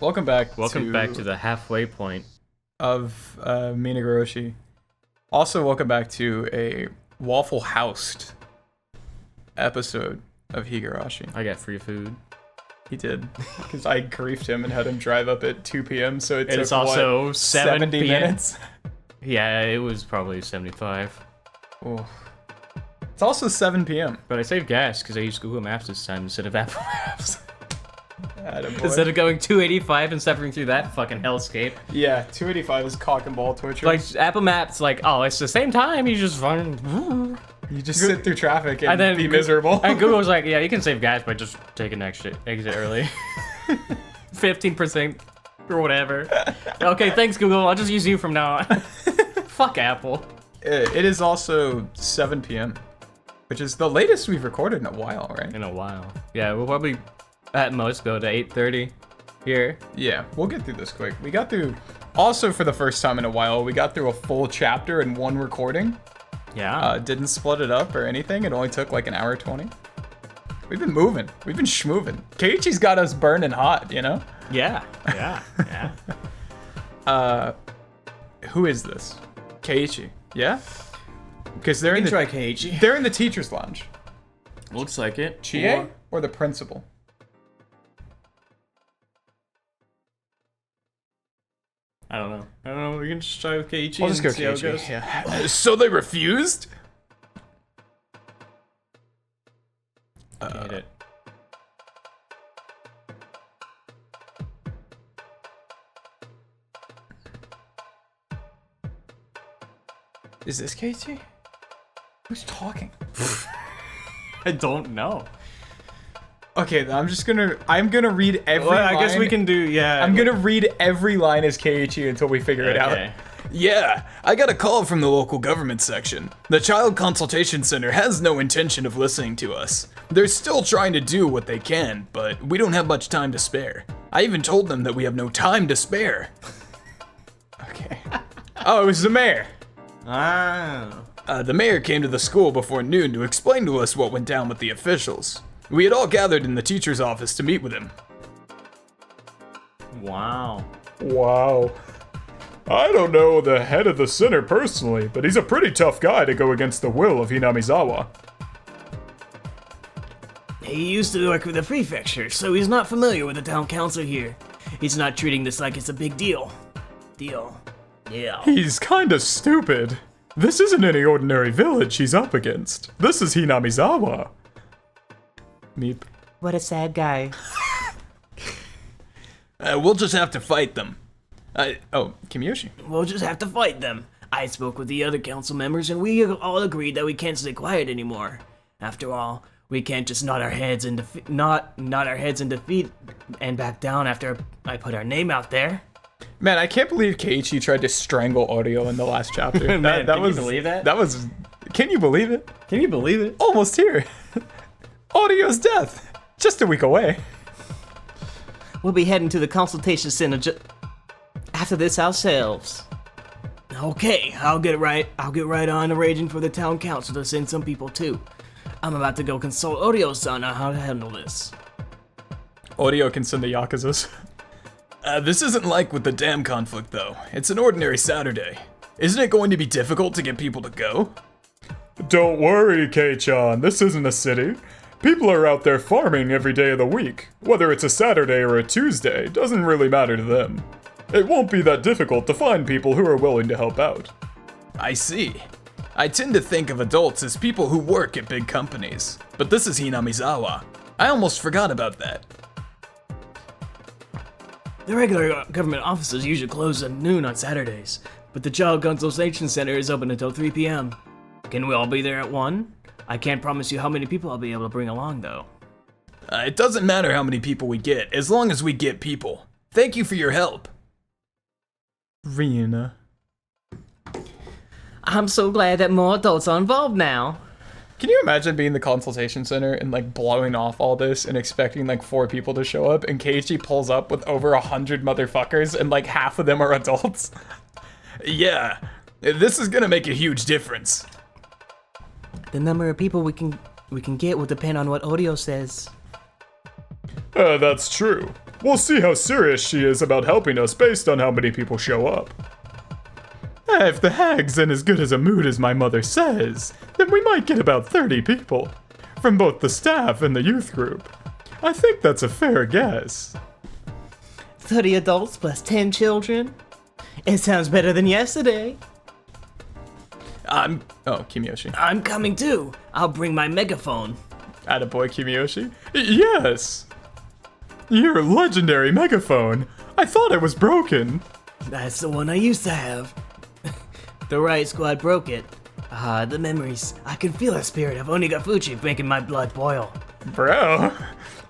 Welcome back. Welcome back to the halfway point of Minagoroshi. Also, welcome back to a Waffle Housed episode of Higurashi. I got free food. He did, because I griefed him and had him drive up at 2 p.m. So it took It's also what, 70 minutes. Yeah, it was probably 75. Oh. It's also 7 p.m. But I saved gas because I used Google Maps this time instead of Apple Maps. Attaboy. Instead of going 285 and suffering through that fucking hellscape. Yeah, 285 is cock and ball torture. Like, Apple Maps, like, oh, it's the same time, you just run. You just sit through traffic and then be miserable. And Google's like, yeah, you can save gas by just taking exit early. 15% or whatever. Okay, thanks, Google. I'll just use you from now on. Fuck Apple. It is also 7 p.m., which is the latest we've recorded in a while, right? In a while. Yeah, we'll probably at most go to 8:30 here. Yeah, we'll get through this quick. We got through, also for the first time in a while, we got through a full chapter in one recording. Yeah. Didn't split it up or anything. It only took like an hour 20. We've been moving. We've been schmoving. Keiichi's got us burning hot, you know? Yeah. Who is this? Keiichi. Yeah? Because they're in the try Keiichi. They're in the teacher's lounge. Looks like it. Chie or the principal? I don't know. We can just try with Keiichi. I'll just go see how it Keiichi. goes. Yeah. So they refused? Hate it. Is this Keiichi? Who's talking? I don't know. Okay, I'm gonna read every line. I guess we can do, yeah. I'm gonna read every line as Keiichi until we figure it out. Yeah, I got a call from the local government section. The Child Consultation Center has no intention of listening to us. They're still trying to do what they can, but we don't have much time to spare. I even told them that we have no time to spare. Okay. Oh, it was the mayor. The mayor came to the school before noon to explain to us what went down with the officials. We had all gathered in the teacher's office to meet with him. Wow. Wow. I don't know the head of the center personally, but he's a pretty tough guy to go against the will of Hinamizawa. He used to work with the prefecture, so he's not familiar with the town council here. He's not treating this like it's a big deal. Yeah. He's kinda stupid. This isn't any ordinary village he's up against. This is Hinamizawa. Meep. What a sad guy. We'll just have to fight them. Kimiyoshi. We'll just have to fight them. I spoke with the other council members and we all agreed that we can't stay quiet anymore. After all, we can't just nod our heads in defeat and back down after I put our name out there. Man, I can't believe Keiichi tried to strangle Audio in the last chapter. Man, can you believe that? That was... Can you believe it? Can you believe it? Almost here. Audio's death. Just a week away. We'll be heading to the consultation center after this ourselves. Okay, I'll get right on arranging for the town council to send some people too. I'm about to go consult Audio-san on how to handle this. Audio can send the Yakuzas. This isn't like with the dam conflict, though. It's an ordinary Saturday. Isn't it going to be difficult to get people to go? Don't worry, Kei-chan, this isn't a city. People are out there farming every day of the week. Whether it's a Saturday or a Tuesday, doesn't really matter to them. It won't be that difficult to find people who are willing to help out. I see. I tend to think of adults as people who work at big companies. But this is Hinamizawa. I almost forgot about that. The regular government offices usually close at noon on Saturdays, but the Child Consultation Center is open until 3 p.m. Can we all be there at 1? I can't promise you how many people I'll be able to bring along, though. It doesn't matter how many people we get, as long as we get people. Thank you for your help. Rihanna. I'm so glad that more adults are involved now. Can you imagine being the consultation center and like blowing off all this and expecting like 4 people to show up, and Keiichi pulls up with over 100 motherfuckers and like half of them are adults? Yeah, this is gonna make a huge difference. The number of people we can get will depend on what Audio says. That's true. We'll see how serious she is about helping us based on how many people show up. If the hag's in as good as a mood as my mother says, then we might get about 30 people, from both the staff and the youth group. I think that's a fair guess. 30 adults plus 10 children? It sounds better than yesterday. Kimiyoshi. I'm coming too. I'll bring my megaphone. Attaboy, Kimiyoshi. Yes! Your legendary megaphone. I thought it was broken. That's the one I used to have. The riot squad broke it. Ah, the memories. I can feel the spirit of Onigafuchi making my blood boil. Bro.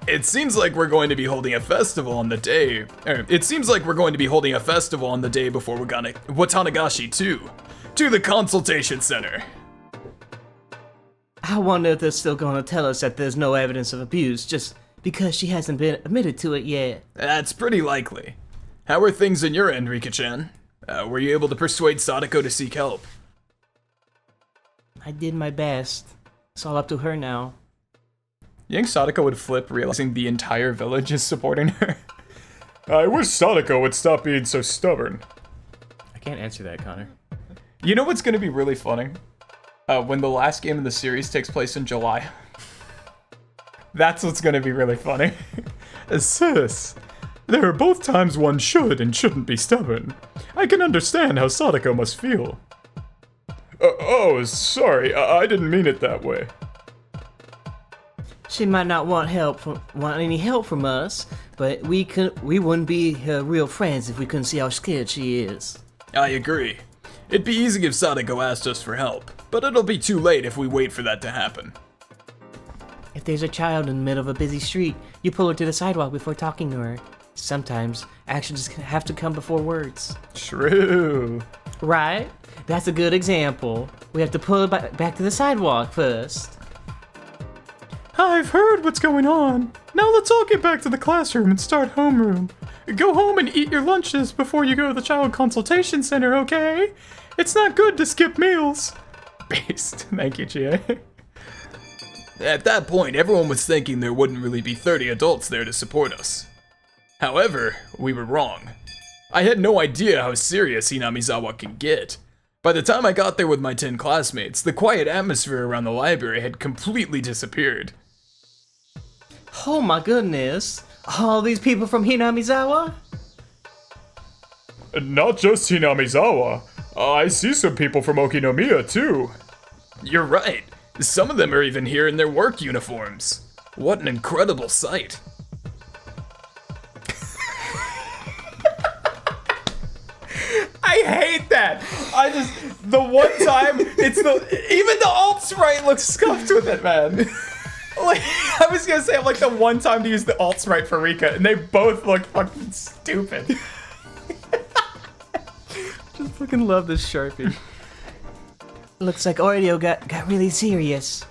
It seems like we're going to be holding a festival on the day. Before Watanagashi 2. To the consultation center. I wonder if they're still gonna tell us that there's no evidence of abuse just because she hasn't been admitted to it yet. That's pretty likely. How are things in your end, Rika-chan? Were you able to persuade Sadako to seek help? I did my best. It's all up to her now. You think Sadako would flip, realizing the entire village is supporting her? I wish Sadako would stop being so stubborn. I can't answer that, Connor. You know what's gonna be really funny? When the last game in the series takes place in July. That's what's gonna be really funny. Sis, there are both times one should and shouldn't be stubborn. I can understand how Sadako must feel. Sorry, I didn't mean it that way. She might not want any help from us, but we wouldn't be her real friends if we couldn't see how scared she is. I agree. It'd be easy if Sadako asked us for help, but it'll be too late if we wait for that to happen. If there's a child in the middle of a busy street, you pull her to the sidewalk before talking to her. Sometimes, actions have to come before words. True. Right? That's a good example. We have to pull her back to the sidewalk first. I've heard what's going on. Now let's all get back to the classroom and start homeroom. Go home and eat your lunches before you go to the child consultation center, okay? It's not good to skip meals. Based. Thank you, Chie. At that point, everyone was thinking there wouldn't really be 30 adults there to support us. However, we were wrong. I had no idea how serious Hinamizawa can get. By the time I got there with my 10 classmates, the quiet atmosphere around the library had completely disappeared. Oh my goodness. All these people from Hinamizawa? Not just Hinamizawa. I see some people from Okinomiya too. You're right. Some of them are even here in their work uniforms. What an incredible sight. I hate that. The one time, even the alt sprite looks scuffed with it, man. Like, I was gonna say, I'm like the one time to use the alt sprite for Rika, and they both look fucking stupid. Just fucking love this Sharpie. Looks like Oreo got really serious.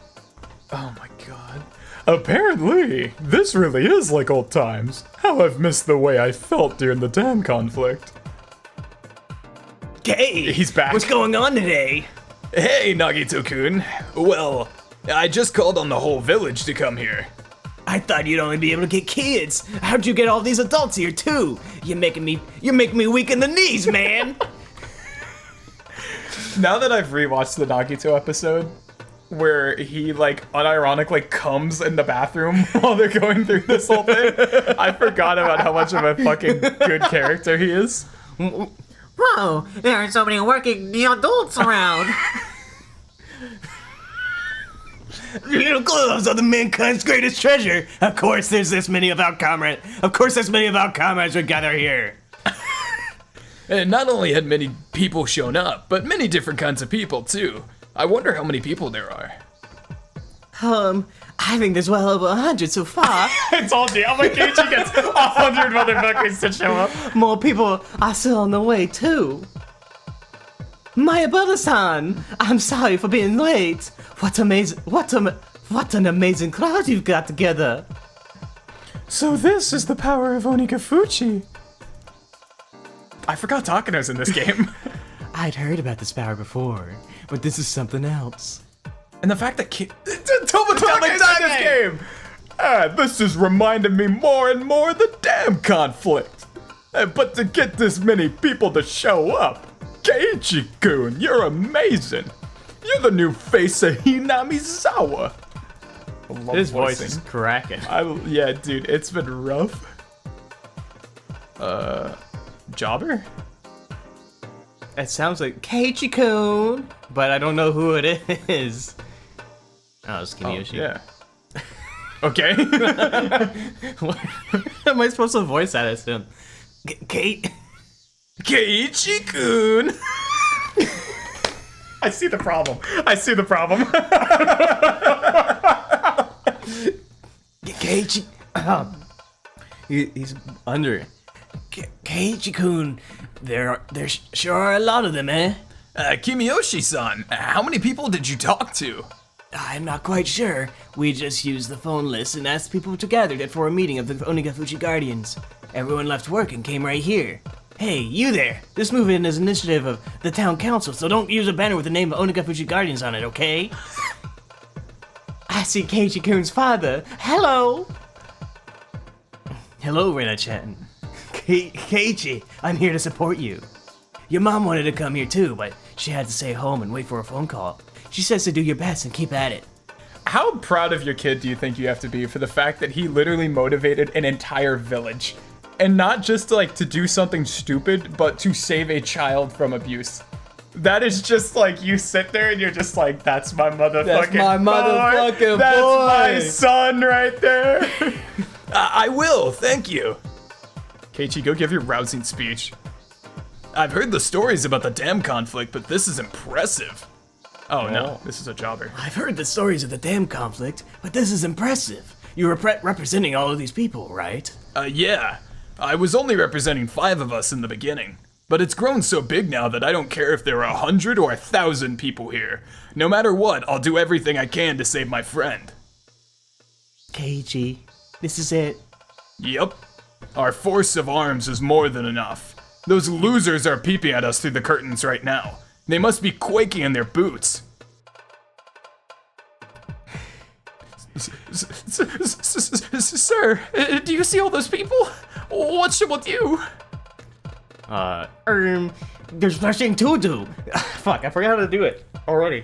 Oh my god. Apparently, this really is like old times. How I've missed the way I felt during the dam conflict. Hey, he's back. What's going on today? Hey, Nagito-kun. Well, I just called on the whole village to come here. I thought you'd only be able to get kids. How'd you get all these adults here too? You're making me weak in the knees, man. Now that I've rewatched the Nagito episode, where he like unironically comes in the bathroom while they're going through this whole thing, I forgot about how much of a fucking good character he is. Whoa, there are so many working adults around. Little gloves are the mankind's greatest treasure. Of course, there's this many of our comrades. Would gather here. And not only had many people shown up, but many different kinds of people too. I wonder how many people there are. I think there's well over 100 so far. I told you, I'm like, Keiichi gets 100 motherfuckers to show up. More people are still on the way too. Mayabata-san, I'm sorry for being late. What an amazing crowd you've got together. So this is the power of Onigafuchi. I forgot Takano's in this game. I'd heard about this power before, but this is something else. And the fact that Tomotake's in this game! This is reminding me more and more of the damn conflict. But to get this many people to show up, Keiichi-kun, you're amazing. You're the new face of Hinamizawa. His voice is cracking. Yeah, dude, it's been rough. Jobber? It sounds like Keiichi-kun, but I don't know who it is. Oh, it's Kiyoshi. Yeah. Okay. What am I supposed to voice that as him? Kate? Keiichi-kun! I see the problem. I see the problem. Keiichi. He's under. Keiichi-kun. There sure are a lot of them, eh? Kimiyoshi-san, how many people did you talk to? I'm not quite sure. We just used the phone list and asked people to gather for a meeting of the Onigafuchi Guardians. Everyone left work and came right here. Hey, you there! This movement is an initiative of the town council, so don't use a banner with the name of Onigafuchi Guardians on it, okay? I see Keiichi-kun's father. Hello! Hello, Rena-chan. Keiichi, I'm here to support you. Your mom wanted to come here too, but she had to stay home and wait for a phone call. She says to do your best and keep at it. How proud of your kid do you think you have to be for the fact that he literally motivated an entire village? And not just like to do something stupid, but to save a child from abuse. That is just like, you sit there and you're just like, that's my motherfucking boy. That's my son right there. I will, thank you. Keiichi, go give your rousing speech. I've heard the stories about the dam conflict, but this is impressive. Oh no, this is a jobber. I've heard the stories of the dam conflict, but this is impressive. You were representing all of these people, right? Yeah. I was only representing 5 of us in the beginning. But it's grown so big now that I don't care if there are 100 or 1,000 people here. No matter what, I'll do everything I can to save my friend. Keiichi, this is it. Yep. Our force of arms is more than enough. Those losers are peeping at us through the curtains right now. They must be quaking in their boots. Sir, do you see all those people? What's up with you? There's nothing to do. Fuck, I forgot how to do it already.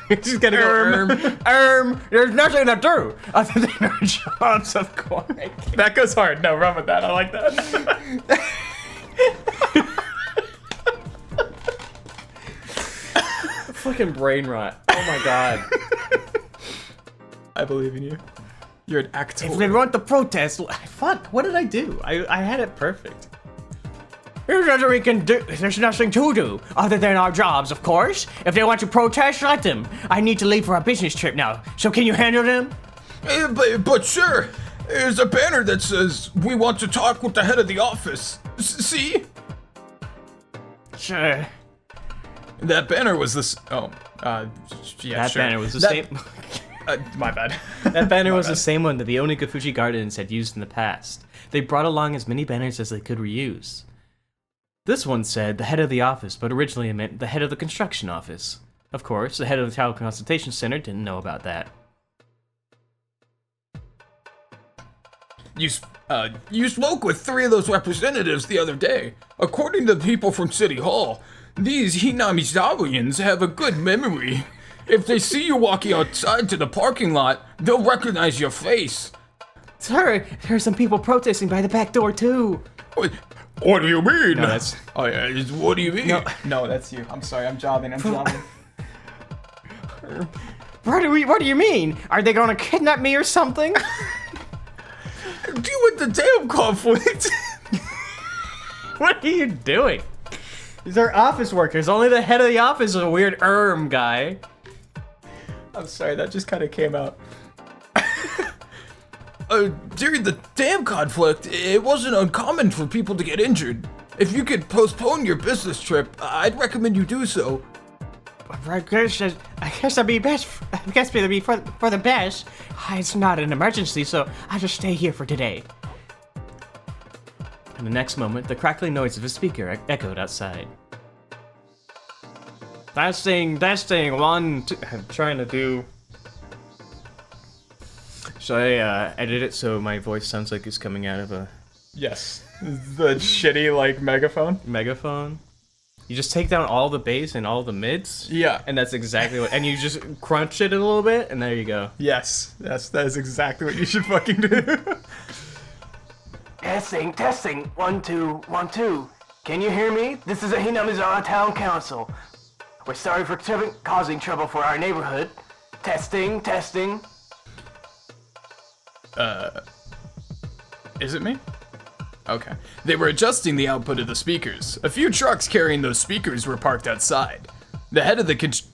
Just gotta go, there's nothing to do other than our jobs, of course. That goes hard. No, run with that. I like that. Fucking brain rot. Oh my god. I believe in you. You're an actor. If they want the protest, Fuck, what did I do? I had it perfect. there's nothing we can do. There's nothing to do other than our jobs, of course. If they want to protest, let them. I need to leave for a business trip now, so can you handle them? But sir, there's a banner that says, "We want to talk with the head of the office." See? Sure. That banner was this. Yeah, That sure. banner was the same. My bad. That banner was the same one that the Onigafuchi Guardians had used in the past. They brought along as many banners as they could reuse. This one said the head of the office, but originally it meant the head of the construction office. Of course, the head of the Town Consultation Center didn't know about that. You spoke with 3 of those representatives the other day. According to the people from City Hall, these Hinamizawians have a good memory. If they see you walking outside to the parking lot, they'll recognize your face. Sir, there are some people protesting by the back door, too. What do you mean? No, that's... Oh yeah, what do you mean? No, that's you. I'm sorry, I'm jobbing. What do you mean? Are they gonna kidnap me or something? Deal with the damn conflict. What are you doing? These are office workers. Only the head of the office is a weird guy. I'm sorry, that just kind of came out. During the dam conflict, it wasn't uncommon for people to get injured. If you could postpone your business trip, I'd recommend you do so. I guess that'd be best. I guess it'd be for the best. It's not an emergency, so I'll just stay here for today. In the next moment, the crackling noise of a speaker echoed outside. Testing, 1, 2. I'm trying to do. Should I edit it so my voice sounds like it's coming out of a Yes. The shitty, like, megaphone? megaphone? You just take down all the bass and all the mids? Yeah. And that's exactly what... And you just crunch it a little bit, and there you go. Yes. That is exactly what you should fucking do. Testing. 1, 2, 1, 2. Can you hear me? This is a Hinamizawa Town Council. We're sorry for causing trouble for our neighborhood. Testing. Is it me? Okay. They were adjusting the output of the speakers. A few trucks carrying those speakers were parked outside. The head of the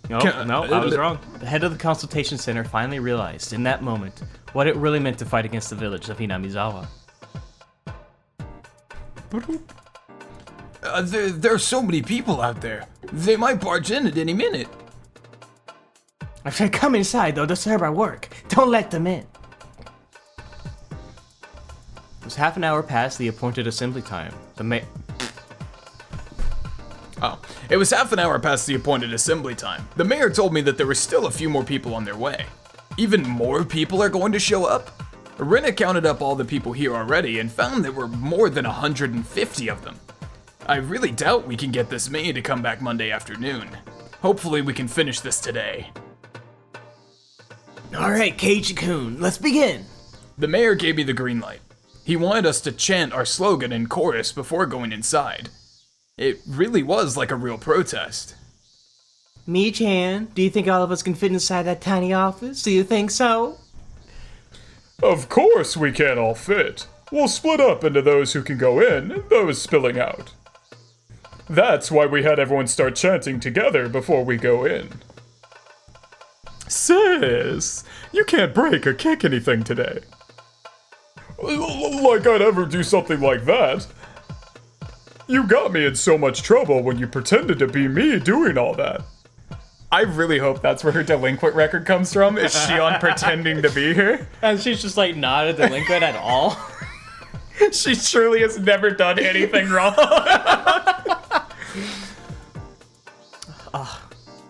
No, I was wrong. The head of the consultation center finally realized, in that moment, what it really meant to fight against the village of Hinamizawa. There are so many people out there. They might barge in at any minute. If they come inside, they'll disturb our work. Don't let them in. It was half an hour past the appointed assembly time. It was half an hour past the appointed assembly time. The mayor told me that there were still a few more people on their way. Even more people are going to show up? Rena counted up all the people here already and found there were more than 150 of them. I really doubt we can get this many to come back Monday afternoon. Hopefully we can finish this today. Alright, Keiichi-kun, let's begin. The mayor gave me the green light. He wanted us to chant our slogan in chorus before going inside. It really was like a real protest. Mi-chan, do you think all of us can fit inside that tiny office? Do you think so? Of course we can't all fit. We'll split up into those who can go in and those spilling out. That's why we had everyone start chanting together before we go in. Sis, you can't break or kick anything today. Like I'd ever do something like that. You got me in so much trouble when you pretended to be me doing all that. I really hope that's where her delinquent record comes from. Is she on pretending to be her? And she's just like not a delinquent at all. She truly has never done anything wrong.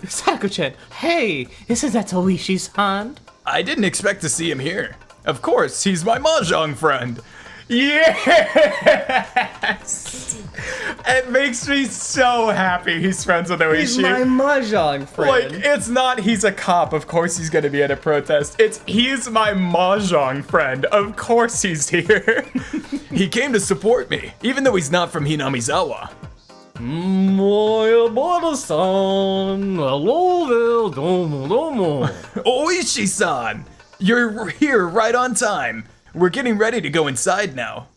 Sadako-chan, hey, isn't that Oishi's hand? I didn't expect to see him here. Of course, he's my mahjong friend. Yes! It makes me so happy he's friends with Oishi. He's my mahjong friend. Like, it's not he's a cop, of course he's gonna be at a protest. It's he's my mahjong friend, of course he's here. He came to support me, even though he's not from Hinamizawa. Moyabara-san, hello there, domo. Oishi-san! You're here right on time. We're getting ready to go inside now.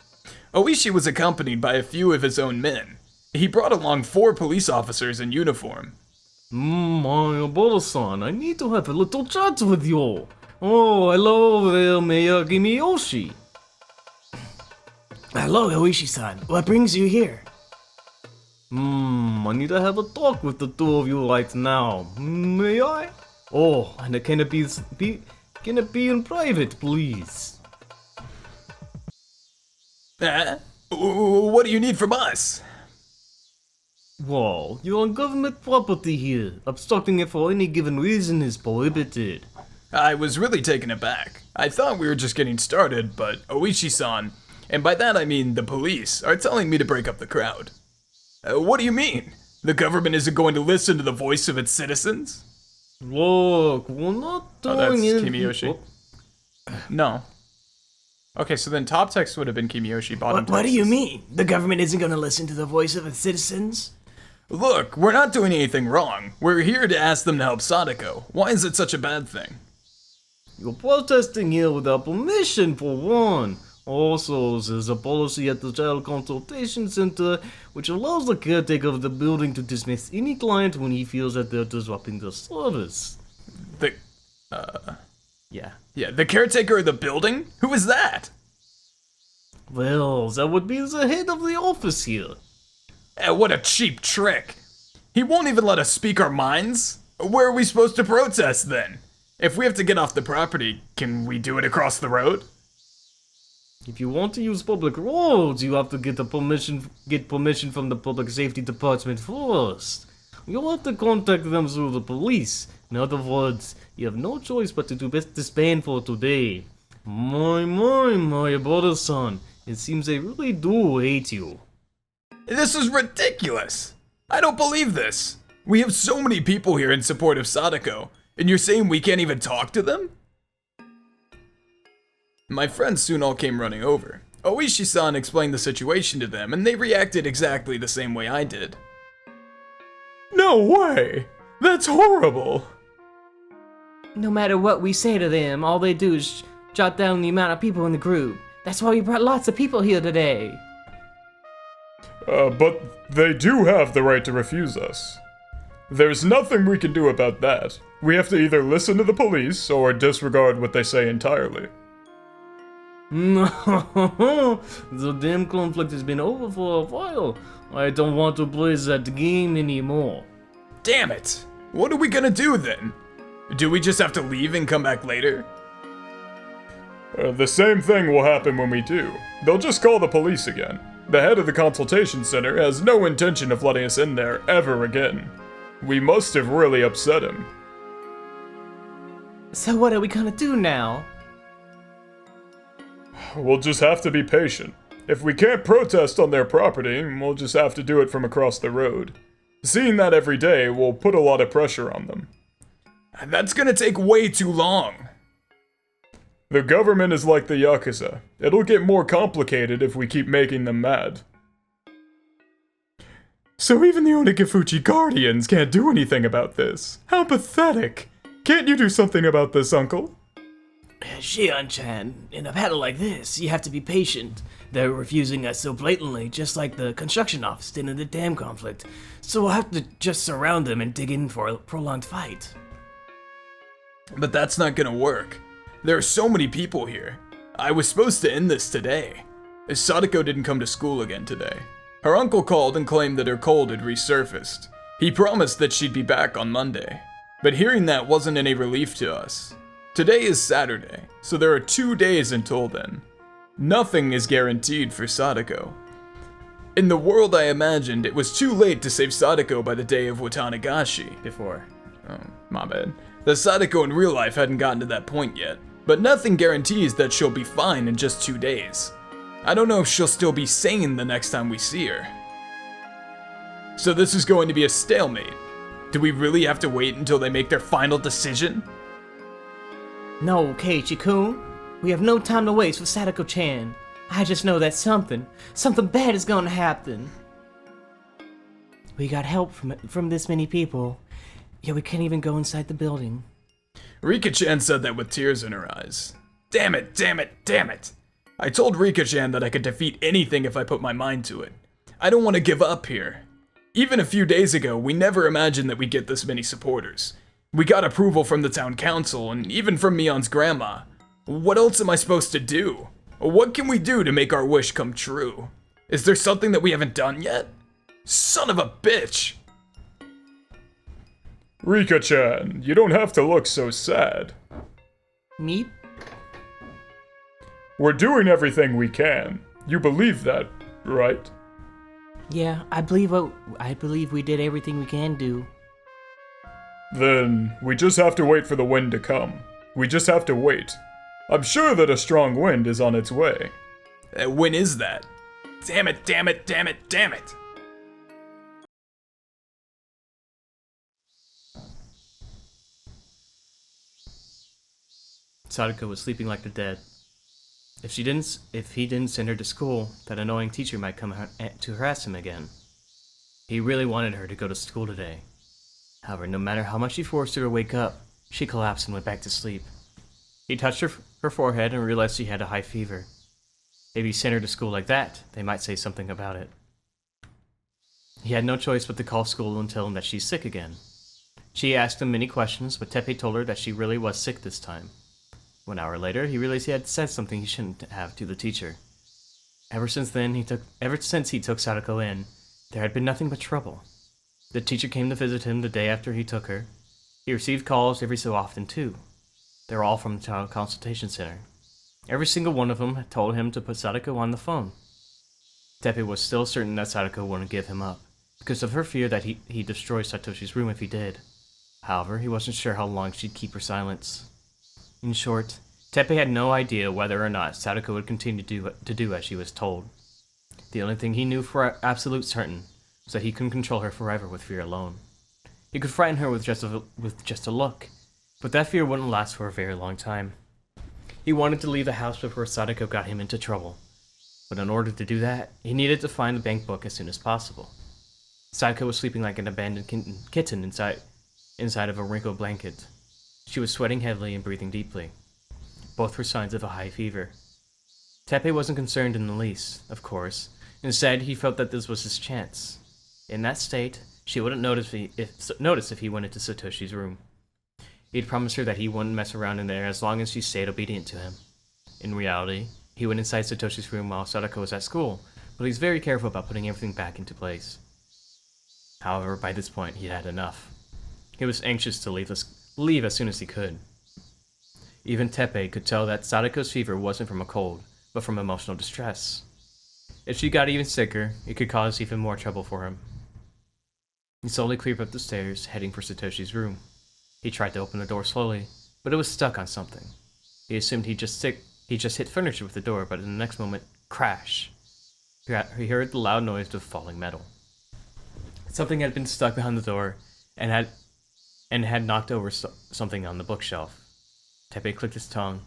Oishi was accompanied by a few of his own men. He brought along 4 police officers in uniform. Moyabara-san, I need to have a little chat with you. Oh, hello there, Mayor Kimiyoshi. Hello, Oishi-san. What brings you here? I need to have a talk with the two of you right now. May I? Oh, and can it be in private, please? What do you need from us? Well, you're on government property here. Obstructing it for any given reason is prohibited. I was really taken aback. I thought we were just getting started, but Oishi-san, and by that I mean the police, are telling me to break up the crowd. What do you mean? The government isn't going to listen to the voice of its citizens? Look, we're not doing that's anything. Kimiyoshi. No. Okay, so then top text would have been Kimiyoshi, bottom text. What do you mean? The government isn't gonna listen to the voice of its citizens? Look, we're not doing anything wrong. We're here to ask them to help Sadako. Why is it such a bad thing? You're protesting here without permission, for one. Also, there's a policy at the Child Consultation Center which allows the caretaker of the building to dismiss any client when he feels that they're disrupting the service. Yeah, the caretaker of the building? Who is that? Well, that would be the head of the office here. What a cheap trick. He won't even let us speak our minds? Where are we supposed to protest then? If we have to get off the property, can we do it across the road? If you want to use public roads, you have to get permission from the public safety department first. You'll have to contact them through the police. In other words, you have no choice but to disband for today. My brother-son. It seems they really do hate you. This is ridiculous! I don't believe this! We have so many people here in support of Sadako, and you're saying we can't even talk to them? My friends soon all came running over. Oishi-san explained the situation to them, and they reacted exactly the same way I did. No way! That's horrible! No matter what we say to them, all they do is jot down the amount of people in the group. That's why we brought lots of people here today. But they do have the right to refuse us. There's nothing we can do about that. We have to either listen to the police or disregard what they say entirely. The damn conflict has been over for a while. I don't want to play that game anymore. Damn it! What are we gonna do then? Do we just have to leave and come back later? The same thing will happen when we do. They'll just call the police again. The head of the consultation center has no intention of letting us in there ever again. We must have really upset him. So what are we gonna do now? We'll just have to be patient. If we can't protest on their property, we'll just have to do it from across the road. Seeing that every day will put a lot of pressure on them. That's gonna take way too long. The government is like the Yakuza. It'll get more complicated if we keep making them mad. So even the Onikafuchi Guardians can't do anything about this. How pathetic. Can't you do something about this, Uncle? Shion-chan, in a battle like this, you have to be patient. They're refusing us so blatantly, just like the construction office did in the dam conflict. So we'll have to just surround them and dig in for a prolonged fight. But that's not gonna work. There are so many people here. I was supposed to end this today. Sadako didn't come to school again today. Her uncle called and claimed that her cold had resurfaced. He promised that she'd be back on Monday. But hearing that wasn't any relief to us. Today is Saturday, so there are 2 days until then. Nothing is guaranteed for Sadako. In the world I imagined, it was too late to save Sadako by the day of Watanagashi. Before. Oh, my bad. The Sadako in real life hadn't gotten to that point yet, but nothing guarantees that she'll be fine in just 2 days. I don't know if she'll still be sane the next time we see her. So this is going to be a stalemate. Do we really have to wait until they make their final decision? No, Keiichi-kun. We have no time to waste with Sadako-chan. I just know that something bad is gonna happen. We got help from this many people, yet we can't even go inside the building. Rika-chan said that with tears in her eyes. Damn it, damn it, damn it! I told Rika-chan that I could defeat anything if I put my mind to it. I don't want to give up here. Even a few days ago, we never imagined that we'd get this many supporters. We got approval from the town council and even from Mion's grandma. What else am I supposed to do? What can we do to make our wish come true? Is there something that we haven't done yet? Son of a bitch! Rika-chan, you don't have to look so sad. Meep? We're doing everything we can. You believe that, right? Yeah, I believe we did everything we can do. Then we just have to wait for the wind to come. We just have to wait. I'm sure that a strong wind is on its way. When is that? Damn it, damn it, damn it, damn it! Sadako was sleeping like the dead. If he didn't send her to school, that annoying teacher might come to harass him again. He really wanted her to go to school today. However, no matter how much he forced her to wake up, she collapsed and went back to sleep. He touched her forehead and realized she had a high fever. If he sent her to school like that, they might say something about it. He had no choice but to call school and tell him that she's sick again. She asked him many questions, but Teppei told her that she really was sick this time. 1 hour later, he realized he had said something he shouldn't have to the teacher. Ever since he took Sadako in, there had been nothing but trouble. The teacher came to visit him the day after he took her. He received calls every so often too. They were all from the town consultation center. Every single one of them had told him to put Sadako on the phone. Teppei was still certain that Sadako wouldn't give him up, because of her fear that he'd destroy Satoshi's room if he did. However, he wasn't sure how long she'd keep her silence. In short, Teppei had no idea whether or not Sadako would continue to do as she was told. The only thing he knew for absolute certain was that he couldn't control her forever with fear alone. He could frighten her with just a look, but that fear wouldn't last for a very long time. He wanted to leave the house before Sadako got him into trouble, but in order to do that, he needed to find the bank book as soon as possible. Sadako was sleeping like an abandoned kitten inside of a wrinkled blanket. She was sweating heavily and breathing deeply. Both were signs of a high fever. Teppei wasn't concerned in the least, of course. Instead, he felt that this was his chance. In that state, she wouldn't notice if he went into Satoshi's room. He'd promised her that he wouldn't mess around in there as long as she stayed obedient to him. In reality, he went inside Satoshi's room while Sadako was at school, but he's very careful about putting everything back into place. However, by this point, he had enough. He was anxious to leave as soon as he could. Even Teppei could tell that Sadako's fever wasn't from a cold, but from emotional distress. If she got even sicker, it could cause even more trouble for him. He slowly crept up the stairs, heading for Satoshi's room. He tried to open the door slowly, but it was stuck on something. He assumed he just hit furniture with the door, but in the next moment, crash! He heard the loud noise of falling metal. Something had been stuck behind the door, and had knocked over something on the bookshelf. Teppei clicked his tongue.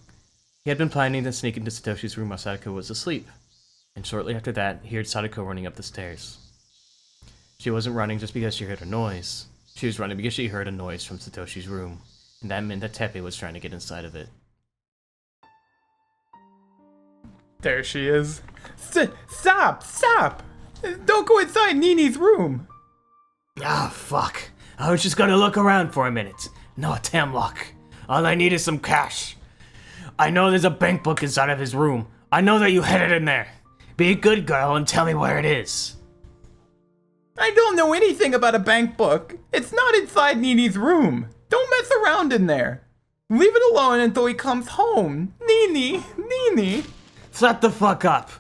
He had been planning to sneak into Satoshi's room while Sadako was asleep, and shortly after that, he heard Sadako running up the stairs. She wasn't running just because she heard a noise. She was running because she heard a noise from Satoshi's room, and that meant that Teppei was trying to get inside of it. There she is. Stop! Don't go inside Nini's room! Ah, fuck. I was just gonna look around for a minute. No damn luck. All I need is some cash. I know there's a bank book inside of his room. I know that you hid it in there. Be a good girl and tell me where it is. I don't know anything about a bank book. It's not inside Nini's room. Don't mess around in there. Leave it alone until he comes home. Nini. Shut the fuck up.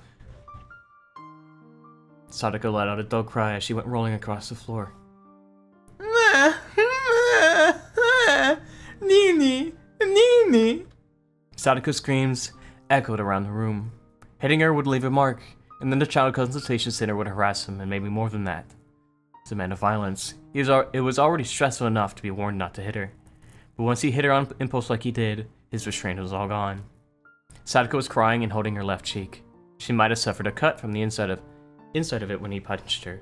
Sadako let out a dull cry as she went rolling across the floor. Nini. Sadako's screams echoed around the room. Hitting her would leave a mark, and then the child consultation center would harass him, and maybe more than that. As a man of violence, it was already stressful enough to be warned not to hit her. But once he hit her on impulse like he did, his restraint was all gone. Sadako was crying and holding her left cheek. She might have suffered a cut from the inside of it when he punched her.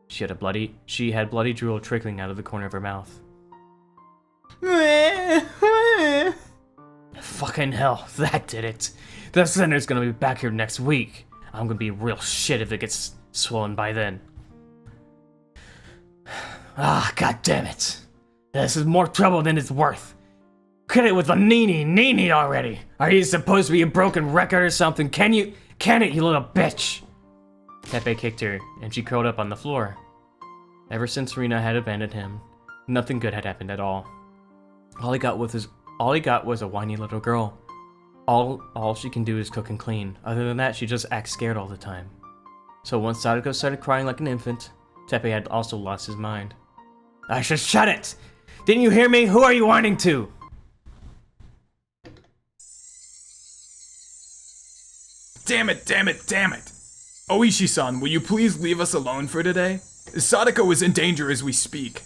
She had bloody drool trickling out of the corner of her mouth. Fucking hell, that did it. The center's gonna be back here next week. I'm gonna be real shit if it gets swollen by then. Ah, god damn it. This is more trouble than it's worth. Quit it with the Nini already. Are you supposed to be a broken record or something? Can it, you little bitch? Teppei kicked her, and she curled up on the floor. Ever since Rina had abandoned him, nothing good had happened at all. All he got was a whiny little girl. All she can do is cook and clean. Other than that, she just acts scared all the time. So once Sadako started crying like an infant, Teppei had also lost his mind. I should shut it! Didn't you hear me? Who are you whining to? Damn it! Oishi-san, will you please leave us alone for today? Sadako is in danger as we speak.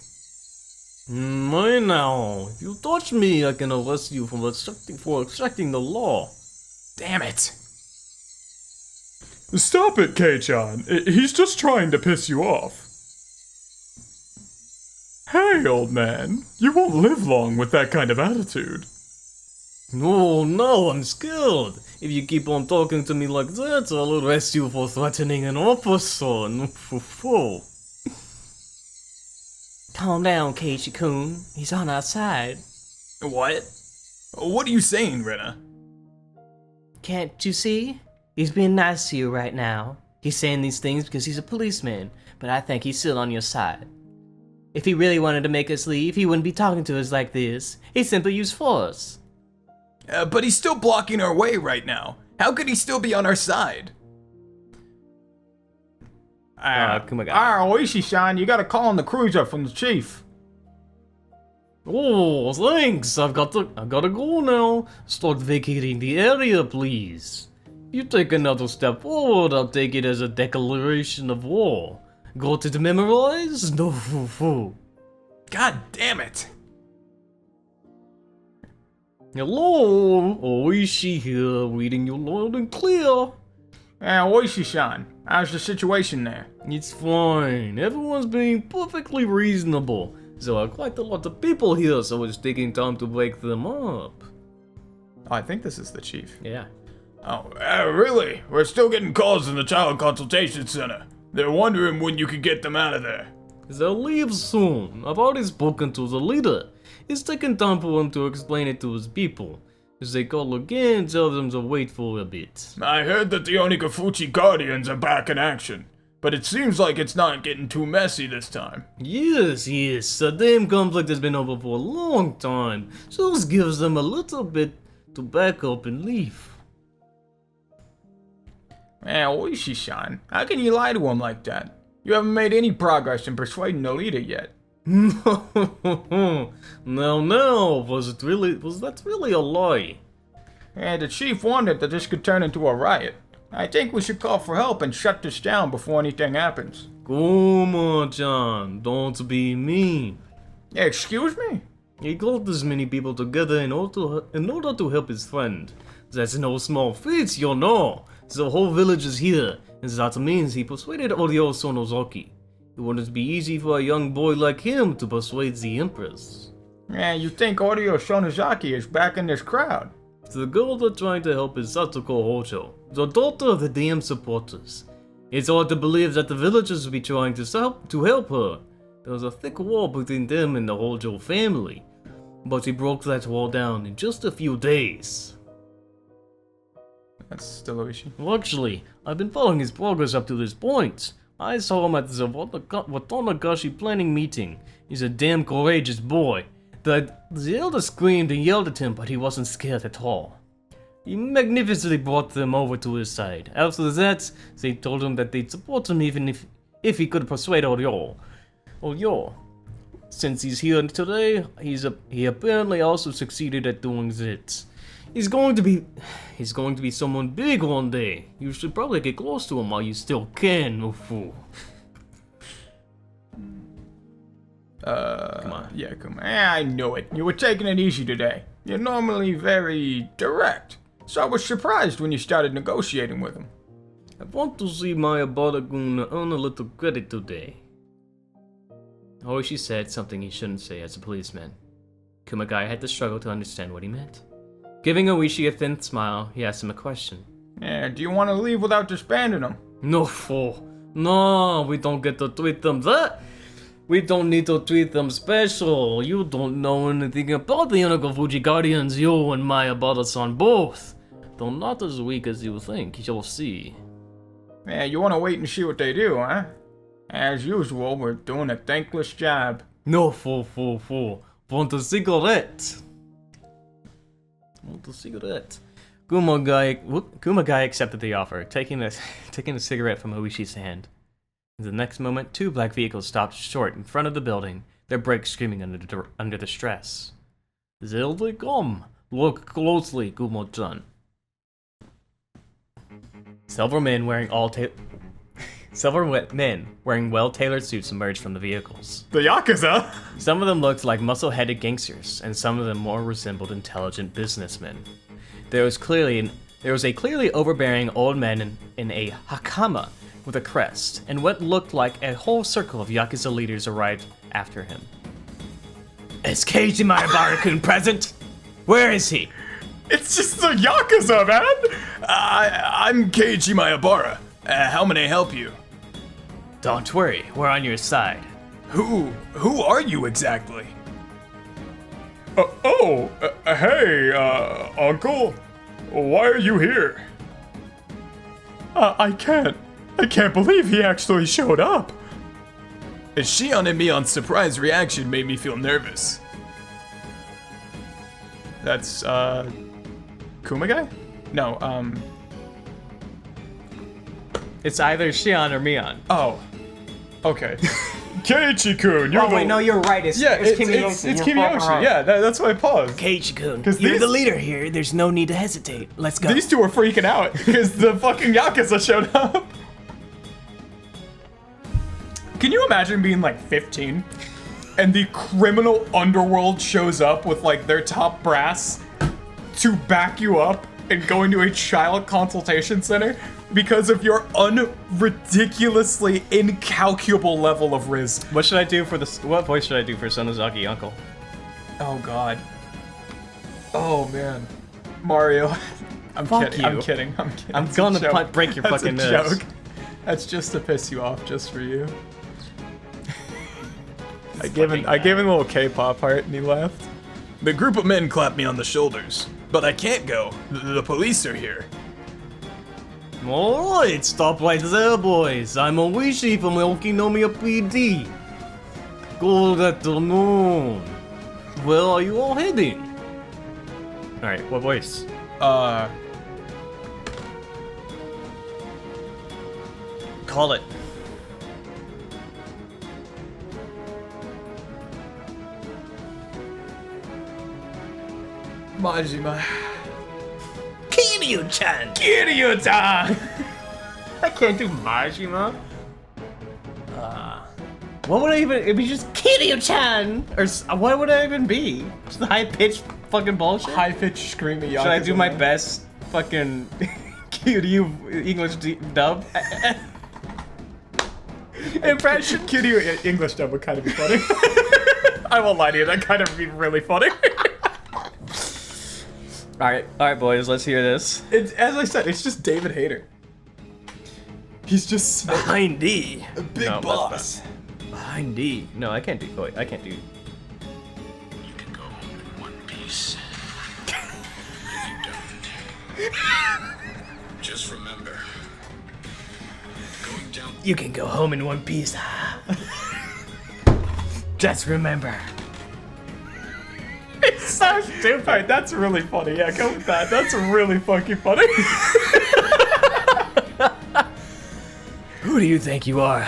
I know. If you touch me, I can arrest you for obstructing the law. Damn it. Stop it, Kei-chan. He's just trying to piss you off. Hey, old man. You won't live long with that kind of attitude. Oh no, I'm scared. If you keep on talking to me like that, I'll arrest you for threatening an officer. Calm down, Keiichi-kun. He's on our side. What? What are you saying, Rina? Can't you see? He's being nice to you right now. He's saying these things because he's a policeman, but I think he's still on your side. If he really wanted to make us leave, he wouldn't be talking to us like this. He simply used force. But he's still blocking our way right now. How could he still be on our side? Oishi-san, you gotta call on the cruiser from the chief. Oh, thanks. I've gotta go now. Start vacating the area, please. You take another step forward, I'll take it as a declaration of war. Got it memorized? No, foo. God damn it. Hello, Oishi here, reading you loud and clear. Oishi-san, how's the situation there? It's fine. Everyone's being perfectly reasonable. There are quite a lot of people here, so it's taking time to wake them up. Oh, I think this is the chief. Yeah. Oh, really? We're still getting calls in the Child Consultation Center. They're wondering when you could get them out of there. They'll leave soon. I've already spoken to the leader. It's taking time for him to explain it to his people. If they call again, tell them to wait for a bit. I heard that the Onikafuchi Guardians are back in action, but it seems like it's not getting too messy this time. Yes. The damn conflict has been over for a long time. Just gives them a little bit to back up and leave. Oishi-san, how can you lie to him like that? You haven't made any progress in persuading the leader yet. No, was that really a lie? The chief wondered that this could turn into a riot. I think we should call for help and shut this down before anything happens. Kuma-chan, don't be mean. Excuse me? He called as many people together in order to help his friend. That's no small feat, you know. The whole village is here, and that means he persuaded Oryo Sonozaki. It wouldn't be easy for a young boy like him to persuade the Empress. You think Oryo Sonozaki is back in this crowd? The girl they're trying to help is Satoko Hojo, the daughter of the damn supporters. It's hard to believe that the villagers would be trying to help her. There was a thick wall between them and the Hojo family, but he broke that wall down in just a few days. That's still Oishi. Well, actually, I've been following his progress up to this point. I saw him at the Watanagashi planning meeting. He's a damn courageous boy. The elder screamed and yelled at him, but he wasn't scared at all. He magnificently brought them over to his side. After that, they told him that they'd support him even if he could persuade Oryo. Since he's here today, he apparently also succeeded at doing that. He's going to be someone big one day. You should probably get close to him while you still can, Ufu. Come on. Yeah, come on. I know it. You were taking it easy today. You're normally very direct. So I was surprised when you started negotiating with him. I want to see Mayabara-kun earn a little credit today. Hoishi said something he shouldn't say as a policeman. Kumagai had to struggle to understand what he meant. Giving Oishi a thin smile, he asked him a question. Do you want to leave without disbanding them? No, fool. No, we don't get to treat them that. We don't need to treat them special. You don't know anything about the Onikafuchi Guardians, you and Mayabara-san both. They're not as weak as you think, you'll see. You want to wait and see what they do, huh? As usual, we're doing a thankless job. No, fool. Want a cigarette? Want a cigarette? Kumagai accepted the offer, taking a cigarette from Oishi's hand. In the next moment, two black vehicles stopped short in front of the building, their brakes screaming under the stress. There they come. Look closely, Kumo-chan. Several men wearing well-tailored suits emerged from the vehicles. The Yakuza? Some of them looked like muscle-headed gangsters, and some of them more resembled intelligent businessmen. There was a clearly overbearing old man in a hakama with a crest, and what looked like a whole circle of Yakuza leaders arrived after him. Is Keiji Mayabara-kun present? Where is he? It's just the Yakuza, man! I'm Keiji Mayabara. How may I help you? Don't worry, we're on your side. Who are you exactly? Hey, Uncle. Why are you here? I can't believe he actually showed up. Shion and Mion's surprise reaction made me feel nervous. That's, Kumagai? No, It's either Shion or Mion. Oh. Okay. Keiichi-kun, you're Oh wait, no, you're right. It's Kimiyoshi. It's Kimiyoshi. Yeah, that's why I paused. Keiichi-kun, 'Cause you're these- the leader here. There's no need to hesitate. Let's go. These two are freaking out because the fucking Yakuza showed up. Can you imagine being like 15 and the criminal underworld shows up with like their top brass to back you up and go into a child consultation center because of your ridiculously incalculable level of riz? What should I do for this? What voice should I do for Sonozaki Uncle? Oh god. Oh man. Mario. I'm Fuck kidding. you. I'm kidding. I'm It's a gonna joke. break your That's fucking a nose. joke. That's just to piss you off, just for you. I gave him a little K-pop heart and he left. The group of men clapped me on the shoulders, but I can't go. The police are here. Alright, stop right there, boys. I'm Oishi from Okinomiya PD. Good afternoon. Where are you all heading? Alright, what voice? Call it. Majima. Kiryu-chan! Kiryu-chan! I can't do Majima. What would I even? It'd be just Kiryu-chan! or what would I even be? Just high pitched fucking bullshit. High-pitched screamy Yakuza. Should I do my man. best fucking Kiryu English dub impression? Kiryu English dub would kind of be funny. I won't lie to you, that kind of would be really funny. Alright, boys, let's hear this. It's, as I said, it's just David Hayter. He's just Behind D. a big No, that's boss. Behind D. No, I can't do. Wait, I can't do. You can go home in one piece. If you don't, just remember, going down. You can go home in one piece. Just remember. It's so stupid. Alright, that's really funny. Yeah, go with that. That's really fucking funny. Who do you think you are?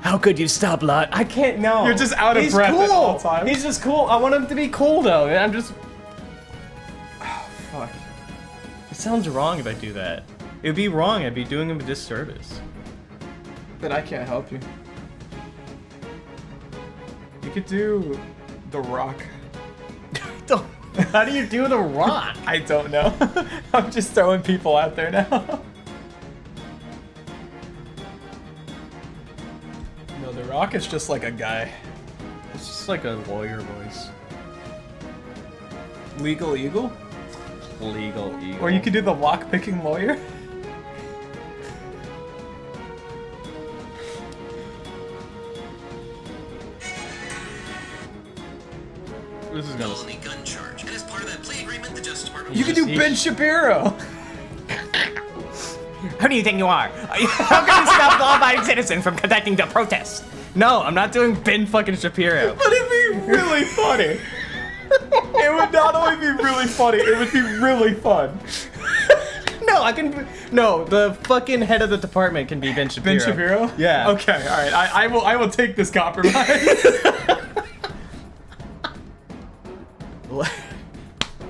How could you stop Lot? I can't. No. You're just out of He's breath cool. at all times. He's just cool. I want him to be cool though. And I'm just. Oh, fuck. It sounds wrong if I do that. It would be wrong. I'd be doing him a disservice. But I can't help you. You could do The Rock. How do you do the rock? I don't know. I'm just throwing people out there now. No, The Rock is just like a guy. It's just like a lawyer voice. Legal Eagle? Legal eagle. Or you could do the lock-picking lawyer? This is gonna. Felony gun charge. And as part of that plea agreement, the Justice Department. You could do Ben Shapiro! Who do you think you are? How can you stop law-abiding citizens from conducting the protest? No, I'm not doing Ben fucking Shapiro. But it'd be really funny. It would not only be really funny, it would be really fun. No, I can. No, the fucking head of the department can be Ben Shapiro. Ben Shapiro? Yeah. Okay, alright. I will take this compromise.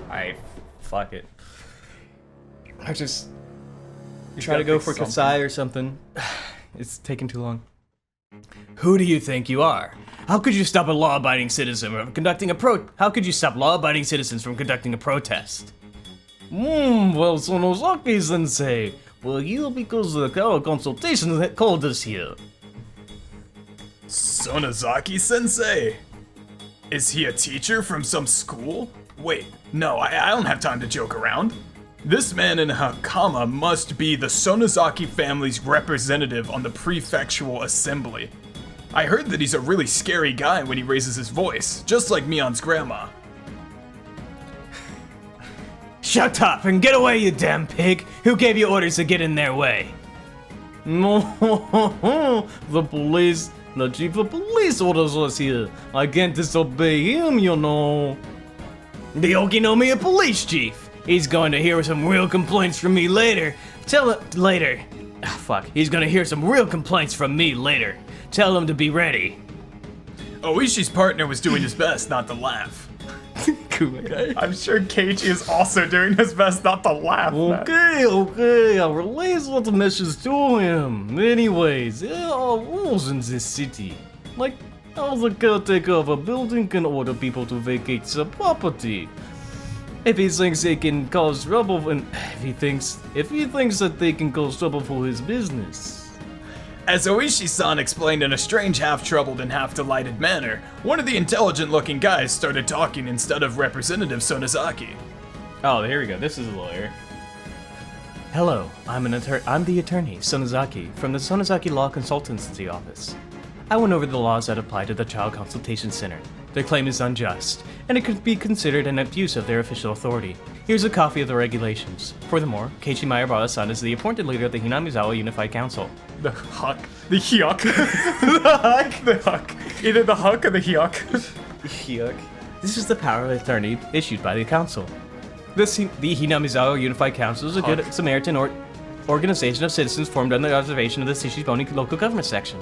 Alright, fuck it. I just You try to gotta go pick for something. Kasai or something. It's taking too long. Who do you think you are? How could you stop a law-abiding citizen from conducting a How could you stop law-abiding citizens from conducting a protest? Well, Sonozaki-sensei. We're here because the consultation called us here. Sonozaki-sensei? Is he a teacher from some school? Wait, no, I don't have time to joke around. This man in Hakama must be the Sonozaki family's representative on the prefectural assembly. I heard that he's a really scary guy when he raises his voice, just like Mion's grandma. Shut up and get away, you damn pig! Who gave you orders to get in their way? No, the police, the chief of police orders us here. I can't disobey him, you know. The Okinomiya police chief. He's going to hear some real complaints from me later. Tell him later. Fuck, he's gonna hear some real complaints from me later. Tell him to be ready. Oishi's partner was doing his best not to laugh. I'm sure Keiichi is also doing his best not to laugh. Okay, I'll relay what the message to him. Anyways, there are rules in this city. Like, how the caretaker of a building can order people to vacate the property. If he thinks they can cause trouble, and if he thinks that they can cause trouble for his business. As Oishi-san explained in a strange half-troubled and half-delighted manner, one of the intelligent-looking guys started talking instead of Representative Sonozaki. Oh, here we go. This is a lawyer. Hello, I'm the attorney, Sonozaki, from the Sonozaki Law Consultancy Office. I went over the laws that apply to the Child Consultation Center. Their claim is unjust, and it could be considered an abuse of their official authority. Here's a copy of the regulations. Furthermore, Keiichi Mayabara-san is the appointed leader of the Hinamizawa Unified Council. The Huck. The Hyuk. The Huck. The Huck. Either the Huck or the Hyuk. Yuck. This is the power of attorney issued by the council. The Hinamizawa Unified Council is a good Samaritan organization of citizens formed under the observation of the Shishiboni local government section.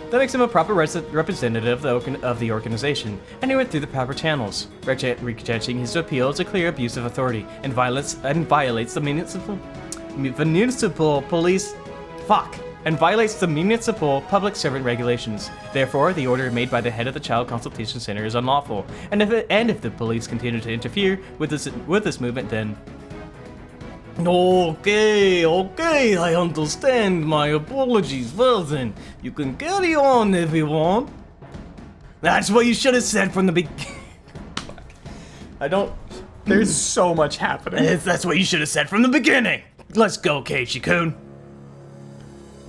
That makes him a proper representative of the organization, and he went through the proper channels. Rejecting his appeal is a clear abuse of authority and violates the municipal police. And violates the municipal public servant regulations. Therefore, the order made by the head of the Child Consultation Center is unlawful. And if the police continue to interfere with this movement, then. Okay, I understand. My apologies. Well then, you can carry on if you want. That's what you should have said from the beginning. There's so much happening. That's what you should have said from the beginning. Let's go, Keiichi-kun.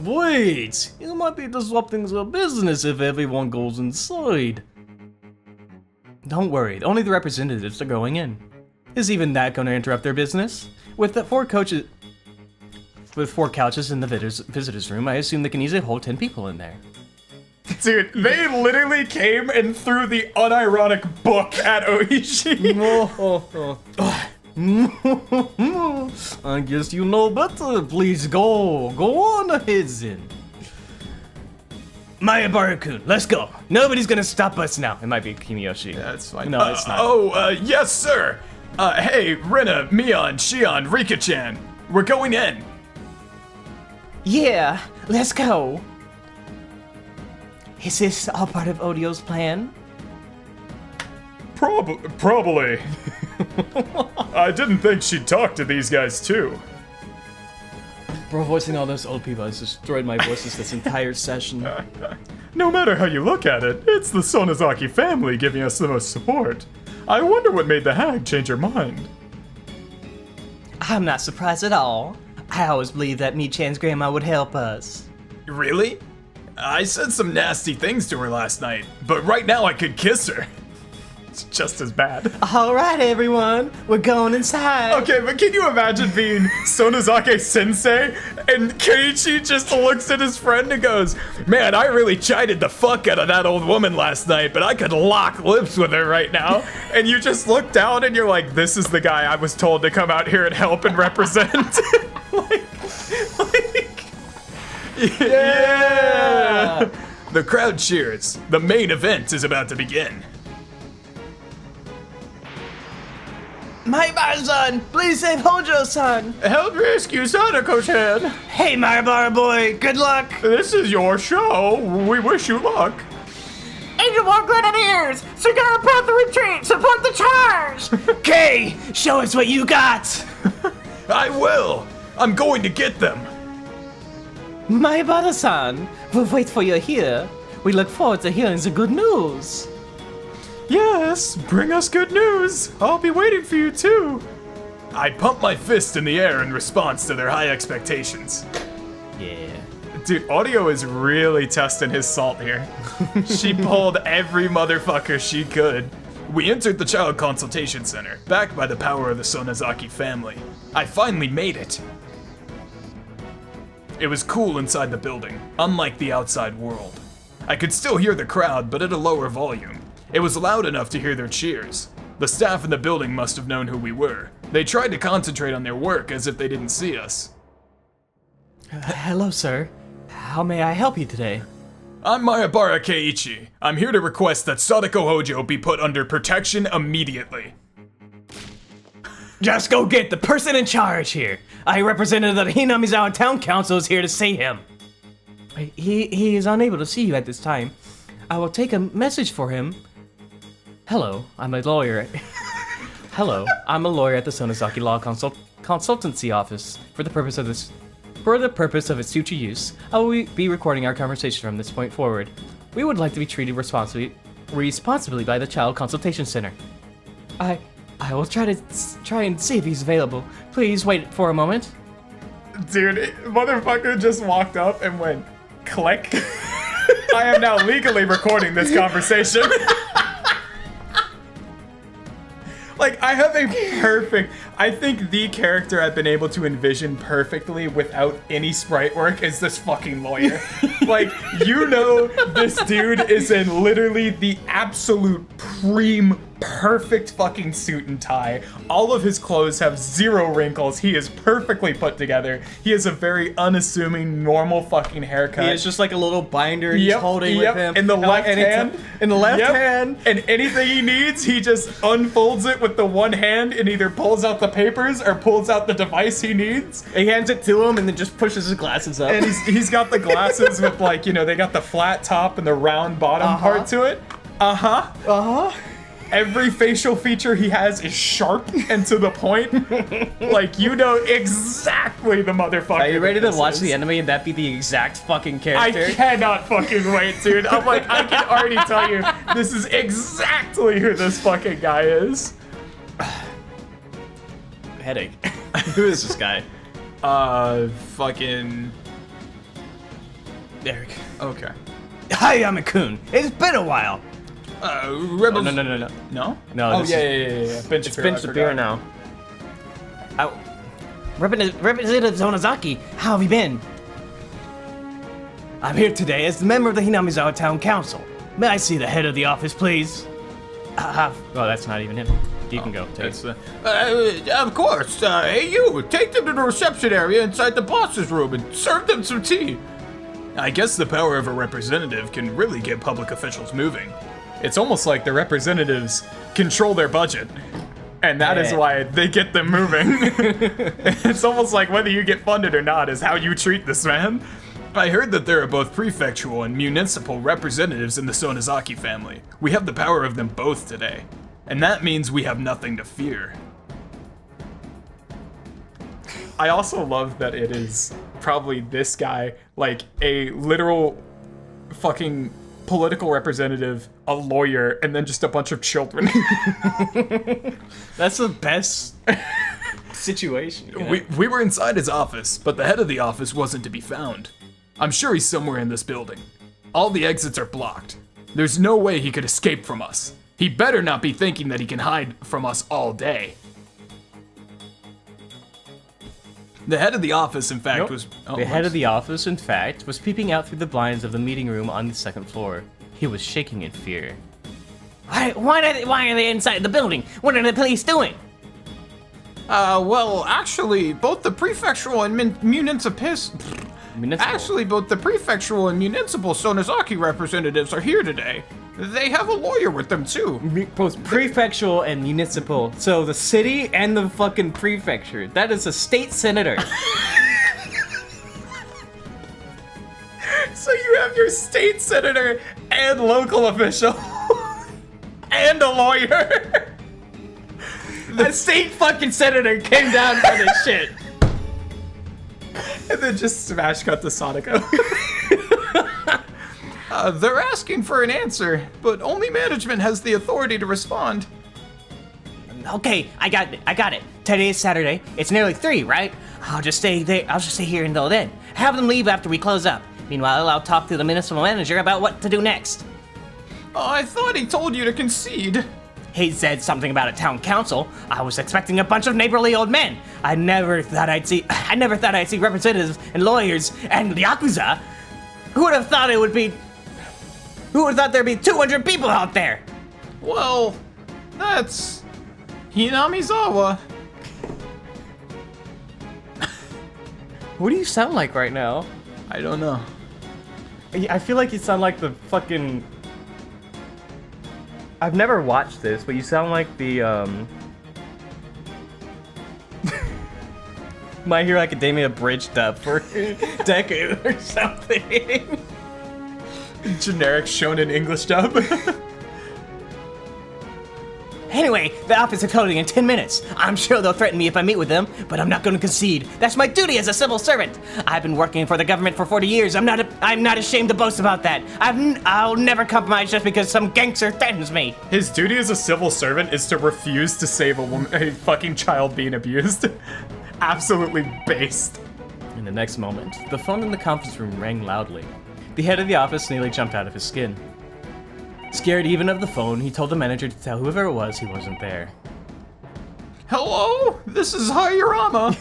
Wait, you might be disrupting the business if everyone goes inside. Don't worry, only the representatives are going in. Is even that going to interrupt their business? With 4 couches in the visitors room, I assume they can easily hold 10 people in there. Dude, they literally came and threw the unironic book at Oishi. I guess you know better. Please go on ahead then. Mayabara-kun, let's go. Nobody's gonna stop us now. It might be Kimiyoshi. That's fine. No, it's not. Yes, sir. Hey, Rina, Mion, Shion, Rika-chan. We're going in. Yeah, let's go. Is this all part of Odio's plan? Probably. I didn't think she'd talk to these guys too. Bro, voicing all those old people has destroyed my voices this entire session. No matter how you look at it, it's the Sonozaki family giving us the most support. I wonder what made the hag change her mind. I'm not surprised at all. I always believed that Mi-chan's grandma would help us. Really? I said some nasty things to her last night, but right now I could kiss her. It's just as bad. Alright everyone, we're going inside. Okay, but can you imagine being Sonozaki Sensei and Keiichi just looks at his friend and goes, man, I really chided the fuck out of that old woman last night, but I could lock lips with her right now. And you just look down and you're like, this is the guy I was told to come out here and help and represent. Yeah! The crowd cheers. The main event is about to begin. Mayabara-san, please save Hojo-san. Help rescue Sadako-chan. Hey Mayabara boy, good luck. This is your show. We wish you luck. Angel War Grenadiers! Cigar Path the Retreat! Support the charge! Okay, show us what you got. I will. I'm going to get them. Mayabara-san, we'll wait for you here. We look forward to hearing the good news. Yes, bring us good news. I'll be waiting for you too. I pump my fist in the air in response to their high expectations. Yeah. Dude, Audio is really testing his salt here. She pulled every motherfucker she could. We entered the Child Consultation Center, backed by the power of the Sonozaki family. I finally made it. It was cool inside the building, unlike the outside world. I could still hear the crowd, but at a lower volume. It was loud enough to hear their cheers. The staff in the building must have known who we were. They tried to concentrate on their work as if they didn't see us. Hello, sir. How may I help you today? I'm Mayabara Keiichi. I'm here to request that Sadako Hojo be put under protection immediately. Just go get the person in charge here. I represented the Hinamizawa Town Council is here to see him. He is unable to see you at this time. I will take a message for him. Hello, I'm a lawyer. Hello, I'm a lawyer at the Sonozaki Law Consultancy Office. For the purpose of its future use, I will be recording our conversation from this point forward. We would like to be treated responsibly by the Child Consultation Center. I will try and see if he's available. Please wait for a moment. Dude, motherfucker just walked up and went, click. I am now legally recording this conversation. Like, I have a perfect, I think the character I've been able to envision perfectly without any sprite work is this fucking lawyer. Like, you know, this dude is in literally the absolute perfect fucking suit and tie. All of his clothes have 0 wrinkles. He is perfectly put together. He has a very unassuming, normal fucking haircut. He has just like a little binder he's holding with him. In the left hand. In the left hand. And anything he needs, he just unfolds it with the one hand and either pulls out the papers or pulls out the device he needs. He hands it to him and then just pushes his glasses up. And he's got the glasses with, like, you know, they got the flat top and the round bottom part to it. Every facial feature he has is sharp and to the point. Like, you know exactly the motherfucker. Are you ready to watch is. the anime and that be the exact fucking character? I cannot fucking wait, dude. I'm like, I can already tell you, this is exactly who this fucking guy is. Headache. Who is this guy? Fucking... Eric. Okay. Hi, Yamakun. It's been a while. Rebels... No. No? No, Oh, this yeah. is- Ben It's Shapiro, been I Shapiro forgot. now. Representative Zonozaki, how have you been? I'm here today as the member of the Hinamizawa Town Council. May I see the head of the office, please? Oh, that's not even him. You can go. Take it. Of course. Hey, you, take them to the reception area inside the boss's room and serve them some tea. I guess the power of a representative can really get public officials moving. It's almost like the representatives control their budget, and that is why they get them moving. It's almost like whether you get funded or not is how you treat this man. I heard that there are both prefectural and municipal representatives in the Sonozaki family. We have the power of them both today, and that means we have nothing to fear. I also love that it is probably this guy, like a literal fucking political representative, a lawyer, and then just a bunch of children. That's the best situation. You know? We were inside his office, but the head of the office wasn't to be found. I'm sure he's somewhere in this building. All the exits are blocked. There's no way he could escape from us. He better not be thinking that he can hide from us all day. The head of the office, in fact, was... Oh, the head of the office, in fact, was peeping out through the blinds of the meeting room on the 2nd floor. He was shaking in fear. Why are they inside the building? What are the police doing? Well, actually, both the prefectural and municipal Sonozaki representatives are here today. They have a lawyer with them, too. Both prefectural and municipal. So the city and the fucking prefecture. That is a state senator. So you have your state senator and local official and a lawyer. The state fucking senator came down for this shit. And then just smash cut to Sonico. They're asking for an answer, but only management has the authority to respond. Okay, I got it. Today is Saturday. It's nearly 3, right? I'll just stay here until then. Have them leave after we close up. Meanwhile, I'll talk to the municipal manager about what to do next. I thought he told you to concede. He said something about a town council. I was expecting a bunch of neighborly old men. I never thought I'd see representatives and lawyers and the Yakuza. Who would have thought there'd be 200 people out there? Well, that's Hinamizawa. What do you sound like right now? I don't know. I feel like you sound like the fucking... I've never watched this, but you sound like the, My Hero Academia bridge dub for Deku or something. Generic shonen English dub. Anyway, the office is closing in 10 minutes. I'm sure they'll threaten me if I meet with them, but I'm not going to concede. That's my duty as a civil servant. I've been working for the government for 40 years. I'm not ashamed to boast about that. I'll never compromise just because some gangster threatens me. His duty as a civil servant is to refuse to save a fucking child being abused. Absolutely based. In the next moment, the phone in the conference room rang loudly. The head of the office nearly jumped out of his skin. Scared even of the phone, he told the manager to tell whoever it was he wasn't there. Hello? This is Hayurama.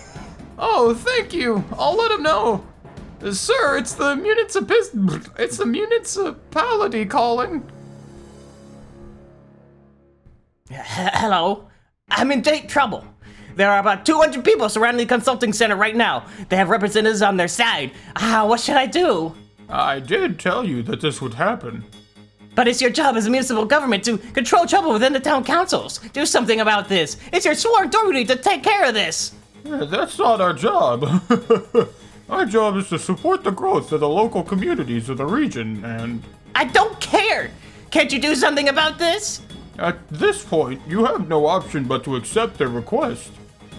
Oh, thank you. I'll let him know. Sir, it's the municipality calling. Hello? I'm in deep trouble. There are about 200 people surrounding the consulting center right now. They have representatives on their side. What should I do? I did tell you that this would happen. But it's your job as a municipal government to control trouble within the town councils. Do something about this. It's your sworn duty to take care of this. Yeah, that's not our job. Our job is to support the growth of the local communities of the region, and... I don't care. Can't you do something about this? At this point, you have no option but to accept their request.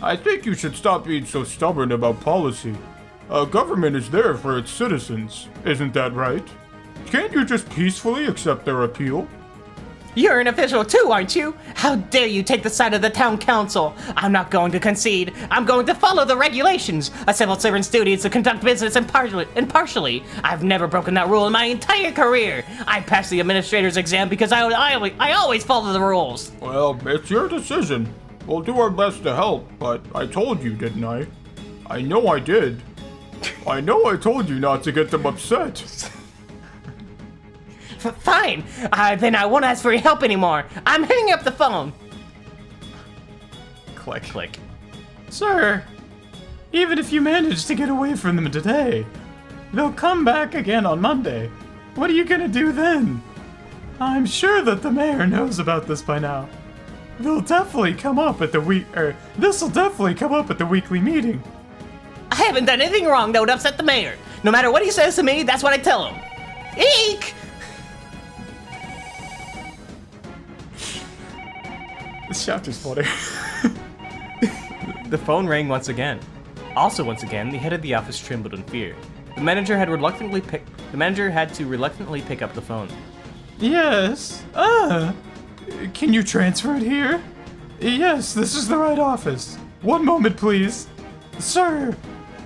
I think you should stop being so stubborn about policy. Government is there for its citizens, isn't that right? Can't you just peacefully accept their appeal? You're an official too, aren't you? How dare you take the side of the town council? I'm not going to concede. I'm going to follow the regulations. A civil servant's duty is to conduct business impartially. I've never broken that rule in my entire career. I passed the administrator's exam because I always follow the rules. Well, it's your decision. We'll do our best to help, but I told you, didn't I? I know I did. I know I told you not to get them upset. Fine. Then I won't ask for your help anymore. I'm hanging up the phone. Click. Click. Sir, even if you manage to get away from them today, they'll come back again on Monday. What are you gonna do then? I'm sure that the mayor knows about this by now. This'll definitely come up at the weekly meeting. I haven't done anything wrong that would upset the mayor. No matter what he says to me, that's what I tell him. Eek! This chapter's funny. The phone rang once again. Also once again, the head of the office trembled in fear. The manager had to reluctantly pick up the phone. Yes. Can you transfer it here? Yes, this is the right office. One moment, please. Sir,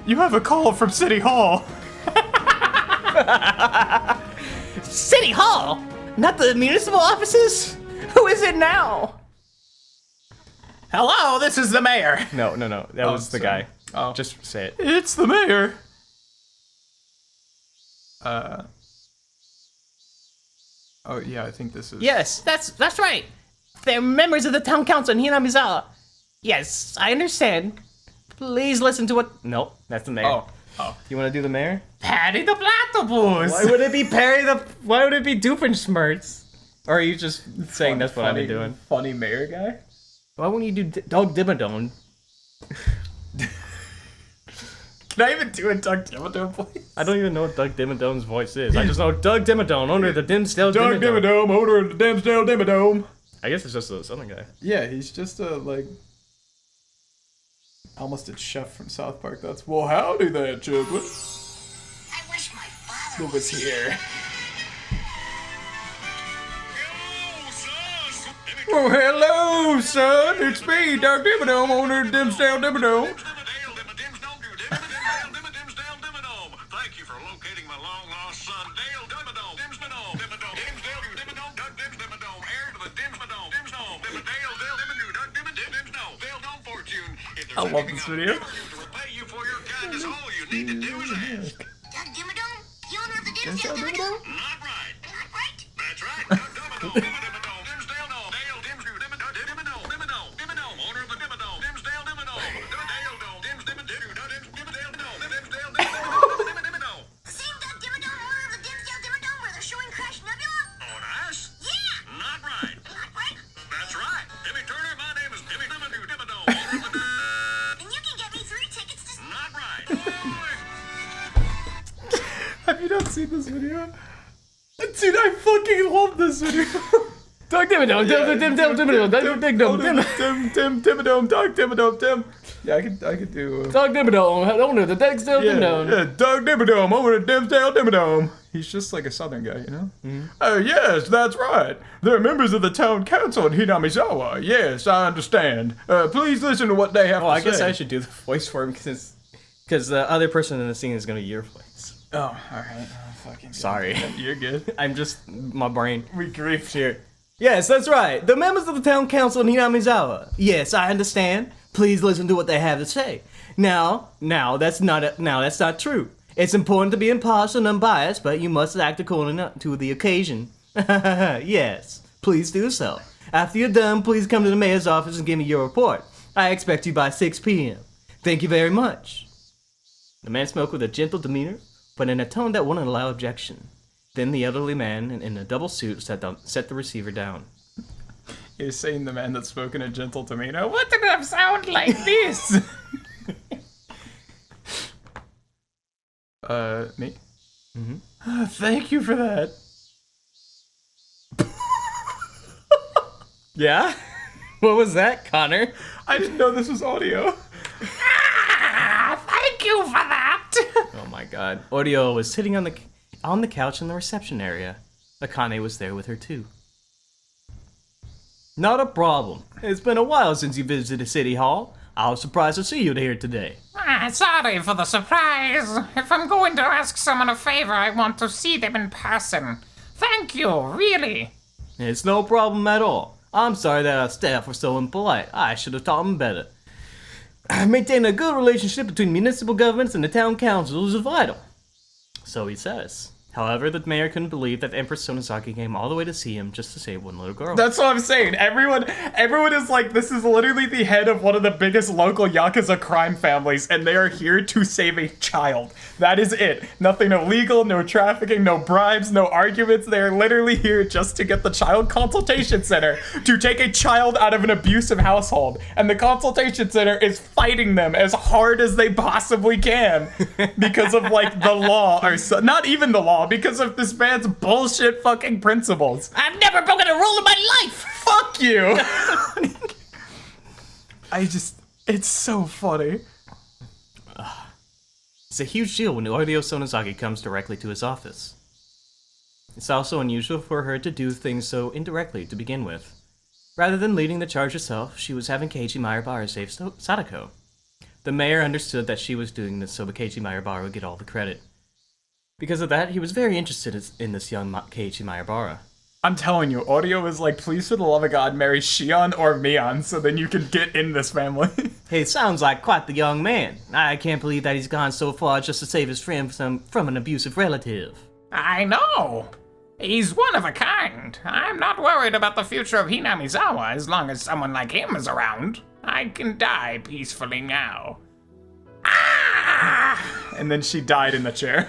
you have a call from City Hall. City Hall? Not the municipal offices? Who is it now? Hello, this is the mayor. No. That was the guy. Oh. Just say it. It's the mayor. Oh, yeah, I think this is... Yes, that's right. They're members of the town council in Hinamizawa. Yes, I understand. Please listen to what... Nope, that's the mayor. Oh. You want to do the mayor? Patty the Platypus. Why would it be Why would it be Doofenshmirtz? Or are you just saying that's what I've been doing? Funny mayor guy? Why wouldn't you do Doug Dimmadome? Can I even do a Doug Dimmadome voice? I don't even know what Doug Dimmadome's voice is. I just know Doug Dimmadome, owner of the Dimsdale Doug Dimmadome, owner of the Dimsdale Dimmadome. I guess it's just a southern guy. Yeah, he's just a, like... I almost did Chef from South Park. That's... Well, howdy there, Chiblet. I wish my father was here. Oh, hello, son. It's me, Doug Dimmadome, owner of Dimsdale Dimmadome. Thank you for locating my long-lost son, Dale Dimmadome. Dimsdale, Doug Dimmadome, heir to the Dimmadome. Dale Dome fortune. I love this video. To repay you for your kindness, all you need to do is ask. Doug Dimmadome? The owner of the Dimsdale Dimmadome? Not right. Not right? That's right. Doug Dimmadome, Dimsdale Dome, Dale Dimmadome, owner of the Dimmadome, Dimsdale Dimmadome, Dale Dome, Dimsdale Dimmadome, Dimsdale seen this video? Dude, I fucking love this video. Dog Dimmadome, Dimmadome, Dog Dimmadome. Yeah, I could do. Dog Dimmadome, owner of the Digsdale Dimmadome. Yeah, Dog Dimmadome, owner of Dimsdale Dimmadome. He's just like a southern guy, you know? Oh, yes, that's right. They're members of the town council in Hinamizawa. Yes, I understand. Please listen to what they have to say. I guess I should do the voice for him because the other person in the scene is going to be your voice. Oh, alright. Fucking Sorry. You're good. I'm just, my brain. We griefed here. Yes, that's right. The members of the town council in Hinamizawa. Yes, I understand. Please listen to what they have to say. Now, that's not true. It's important to be impartial and unbiased, but you must act according to the occasion. Yes, please do so. After you're done, please come to the mayor's office and give me your report. I expect you by 6 p.m. Thank you very much. The man spoke with a gentle demeanor, but in a tone that wouldn't allow objection. Then the elderly man in a double suit set the receiver down. You're saying the man that spoke in a gentle demeanor? What did it sound like this? Me? Mm-hmm. Thank you for that. Yeah? What was that, Connor? I didn't know this was audio. Thank you for that. Oh my god. Audio was sitting on the couch in the reception area. Akane was there with her too. Not a problem. It's been a while since you visited City Hall. I was surprised to see you here today. Sorry for the surprise. If I'm going to ask someone a favor, I want to see them in person. Thank you, really. It's no problem at all. I'm sorry that our staff were so impolite. I should have taught them better. Maintaining a good relationship between municipal governments and the town council is vital. So he says. However, the mayor couldn't believe that Empress Sonozaki came all the way to see him just to save one little girl. That's what I'm saying. Everyone is like, this is literally the head of one of the biggest local Yakuza crime families, and they are here to save a child. That is it. Nothing illegal, no trafficking, no bribes, no arguments. They are literally here just to get the child consultation center to take a child out of an abusive household. And the consultation center is fighting them as hard as they possibly can because of like the law, or not even the law, because of this man's bullshit fucking principles. I've never broken a rule in my life. Fuck you. It's so funny. It's a huge deal when Audio Sonozaki comes directly to his office. It's also unusual for her to do things so indirectly to begin with. Rather than leading the charge herself, she was having Keiichi Maebara save Sadako. The mayor understood that she was doing this so Keiichi Maebara would get all the credit. Because of that, he was very interested in this young Keiichi Maebara. I'm telling you, Audio is like, please for the love of God, marry Shion or Mion so then you can get in this family. Hey, sounds like quite the young man. I can't believe that he's gone so far just to save his friend from an abusive relative. I know. He's one of a kind. I'm not worried about the future of Hinamizawa as long as someone like him is around. I can die peacefully now. Ah! And then she died in the chair.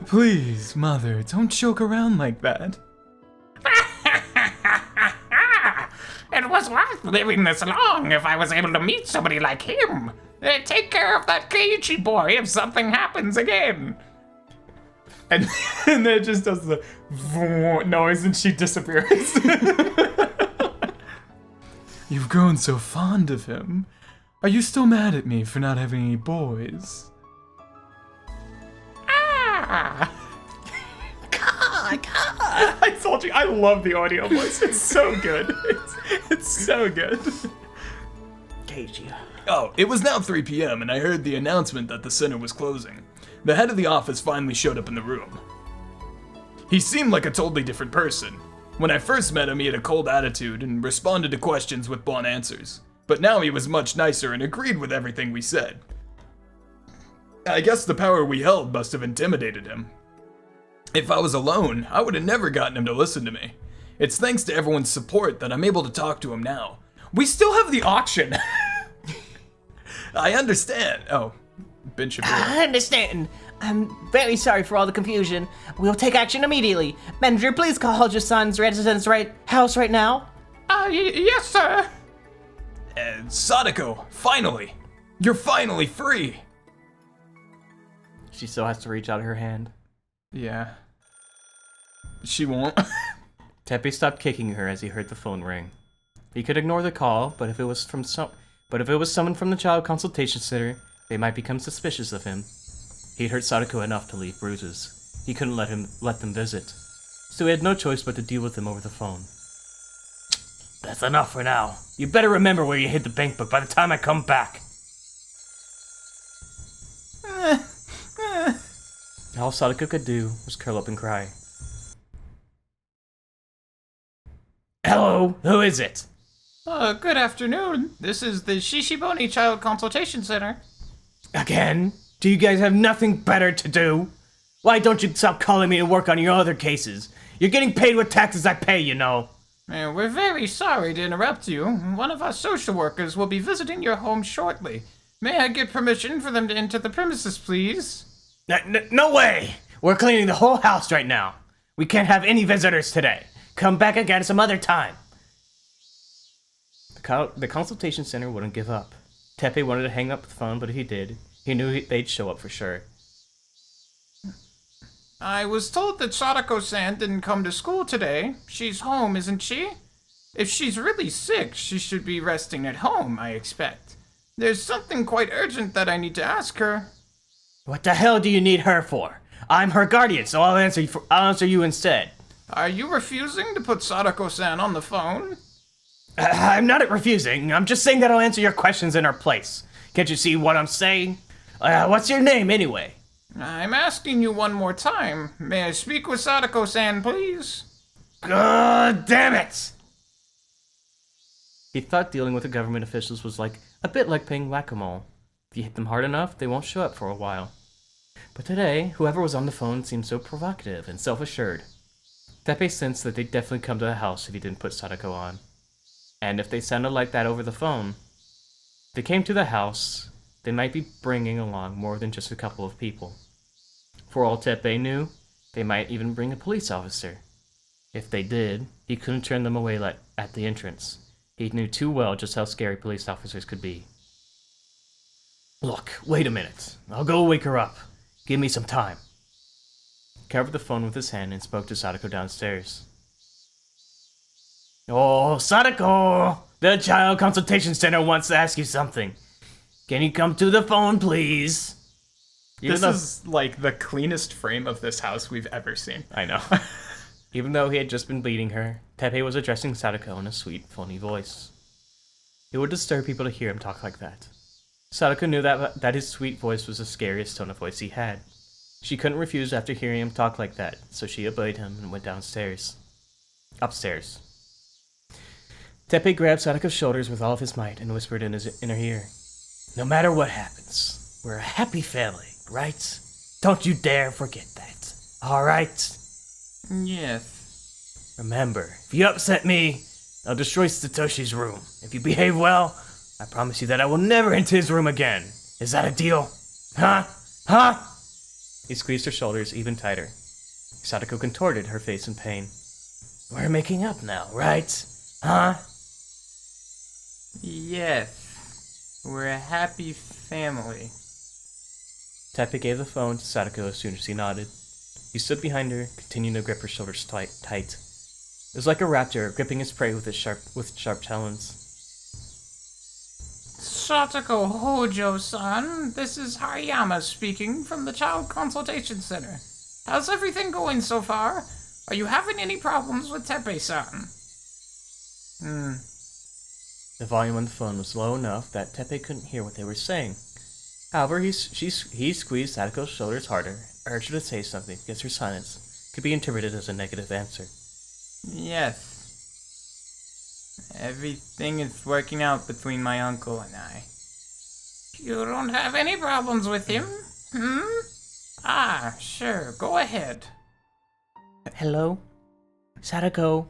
Please, mother, don't joke around like that. It was worth living this long if I was able to meet somebody like him. Take care of that Keiichi boy if something happens again. And then it just does the noise and she disappears. You've grown so fond of him. Are you still mad at me for not having any boys? I told you, I love the audio voice. It's so good. It's so good. Keiichi. Oh, it was now 3 p.m. and I heard the announcement that the center was closing. The head of the office finally showed up in the room. He seemed like a totally different person. When I first met him, he had a cold attitude and responded to questions with blunt answers. But now he was much nicer and agreed with everything we said. I guess the power we held must have intimidated him. If I was alone, I would have never gotten him to listen to me. It's thanks to everyone's support that I'm able to talk to him now. We still have the auction. I understand. Oh, Ben Shapiro. I understand. I'm very sorry for all the confusion. We'll take action immediately. Manager, please call Haji-san's residence house right now. Yes, sir. Sadako, finally! You're finally free! She still has to reach out her hand. Yeah. She won't. Teppei stopped kicking her as he heard the phone ring. He could ignore the call, but if it was someone from the Child Consultation Center, they might become suspicious of him. He'd hurt Sadako enough to leave bruises. He couldn't let them visit, so he had no choice but to deal with them over the phone. That's enough for now. You better remember where you hid the bank book by the time I come back. All Sadako could do was curl up and cry. Hello, who is it? Good afternoon. This is the Shishiboni Child Consultation Center. Again? Do you guys have nothing better to do? Why don't you stop calling me to work on your other cases? You're getting paid with taxes I pay, you know. We're very sorry to interrupt you. One of our social workers will be visiting your home shortly. May I get permission for them to enter the premises, please? No way! We're cleaning the whole house right now. We can't have any visitors today. Come back again some other time. The consultation center wouldn't give up. Teppei wanted to hang up the phone, but if he did, he knew they'd show up for sure. I was told that Sadako-san didn't come to school today. She's home, isn't she? If she's really sick, she should be resting at home, I expect. There's something quite urgent that I need to ask her. What the hell do you need her for? I'm her guardian, so I'll answer you instead. Are you refusing to put Sadako-san on the phone? I'm not refusing. I'm just saying that I'll answer your questions in her place. Can't you see what I'm saying? What's your name, anyway? I'm asking you one more time. May I speak with Sadako-san, please? God damn it! He thought dealing with the government officials was a bit like playing whack-a-mole. If you hit them hard enough, they won't show up for a while. But today, whoever was on the phone seemed so provocative and self-assured. Teppei sensed that they'd definitely come to the house if he didn't put Sadako on. And if they sounded like that over the phone, if they came to the house, they might be bringing along more than just a couple of people. For all Teppei knew, they might even bring a police officer. If they did, he couldn't turn them away at the entrance. He knew too well just how scary police officers could be. Look, wait a minute. I'll go wake her up. Give me some time. He covered the phone with his hand and spoke to Sadako downstairs. Oh, Sadako! The Child Consultation Center wants to ask you something. Can you come to the phone, please? This is like the cleanest frame of this house we've ever seen. I know. Even though he had just been beating her, Teppei was addressing Sadako in a sweet, phony voice. It would disturb people to hear him talk like that. Sadako knew that his sweet voice was the scariest tone of voice he had. She couldn't refuse after hearing him talk like that, so she obeyed him and went downstairs. Upstairs. Teppei grabbed Sadako's shoulders with all of his might and whispered in her ear. No matter what happens, we're a happy family, right? Don't you dare forget that, alright? Yes. Remember, if you upset me, I'll destroy Satoshi's room. If you behave well, I promise you that I will never enter his room again. Is that a deal? Huh? Huh? He squeezed her shoulders even tighter. Sadako contorted, her face in pain. We're making up now, right? Huh? Yes. We're a happy family. Teppei gave the phone to Sadako as soon as he nodded. He stood behind her, continuing to grip her shoulders tight. It was like a raptor gripping his prey with sharp talons. Satoko Hojo-san, this is Hariyama speaking from the Child Consultation Center. How's everything going so far? Are you having any problems with Teppei-san? The volume on the phone was low enough that Teppei couldn't hear what they were saying. However, he squeezed Sadako's shoulders harder, urged her to say something because her silence could be interpreted as a negative answer. Yes. Everything is working out between my uncle and I. You don't have any problems with him? Ah, sure, go ahead. Hello? Sadako?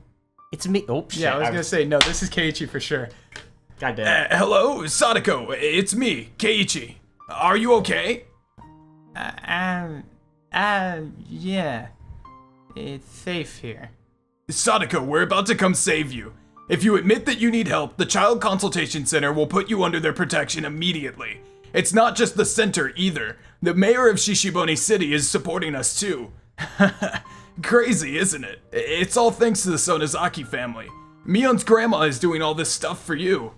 It's me. Oh, shit. Yeah, I was gonna say, no, this is Keiichi for sure. God damn it. Hello, Sadako, it's me, Keiichi. Are you okay? Yeah. It's safe here. Sadako, we're about to come save you. If you admit that you need help, the Child Consultation Center will put you under their protection immediately. It's not just the center either. The mayor of Shishiboni City is supporting us too. Crazy, isn't it? It's all thanks to the Sonozaki family. Mion's grandma is doing all this stuff for you.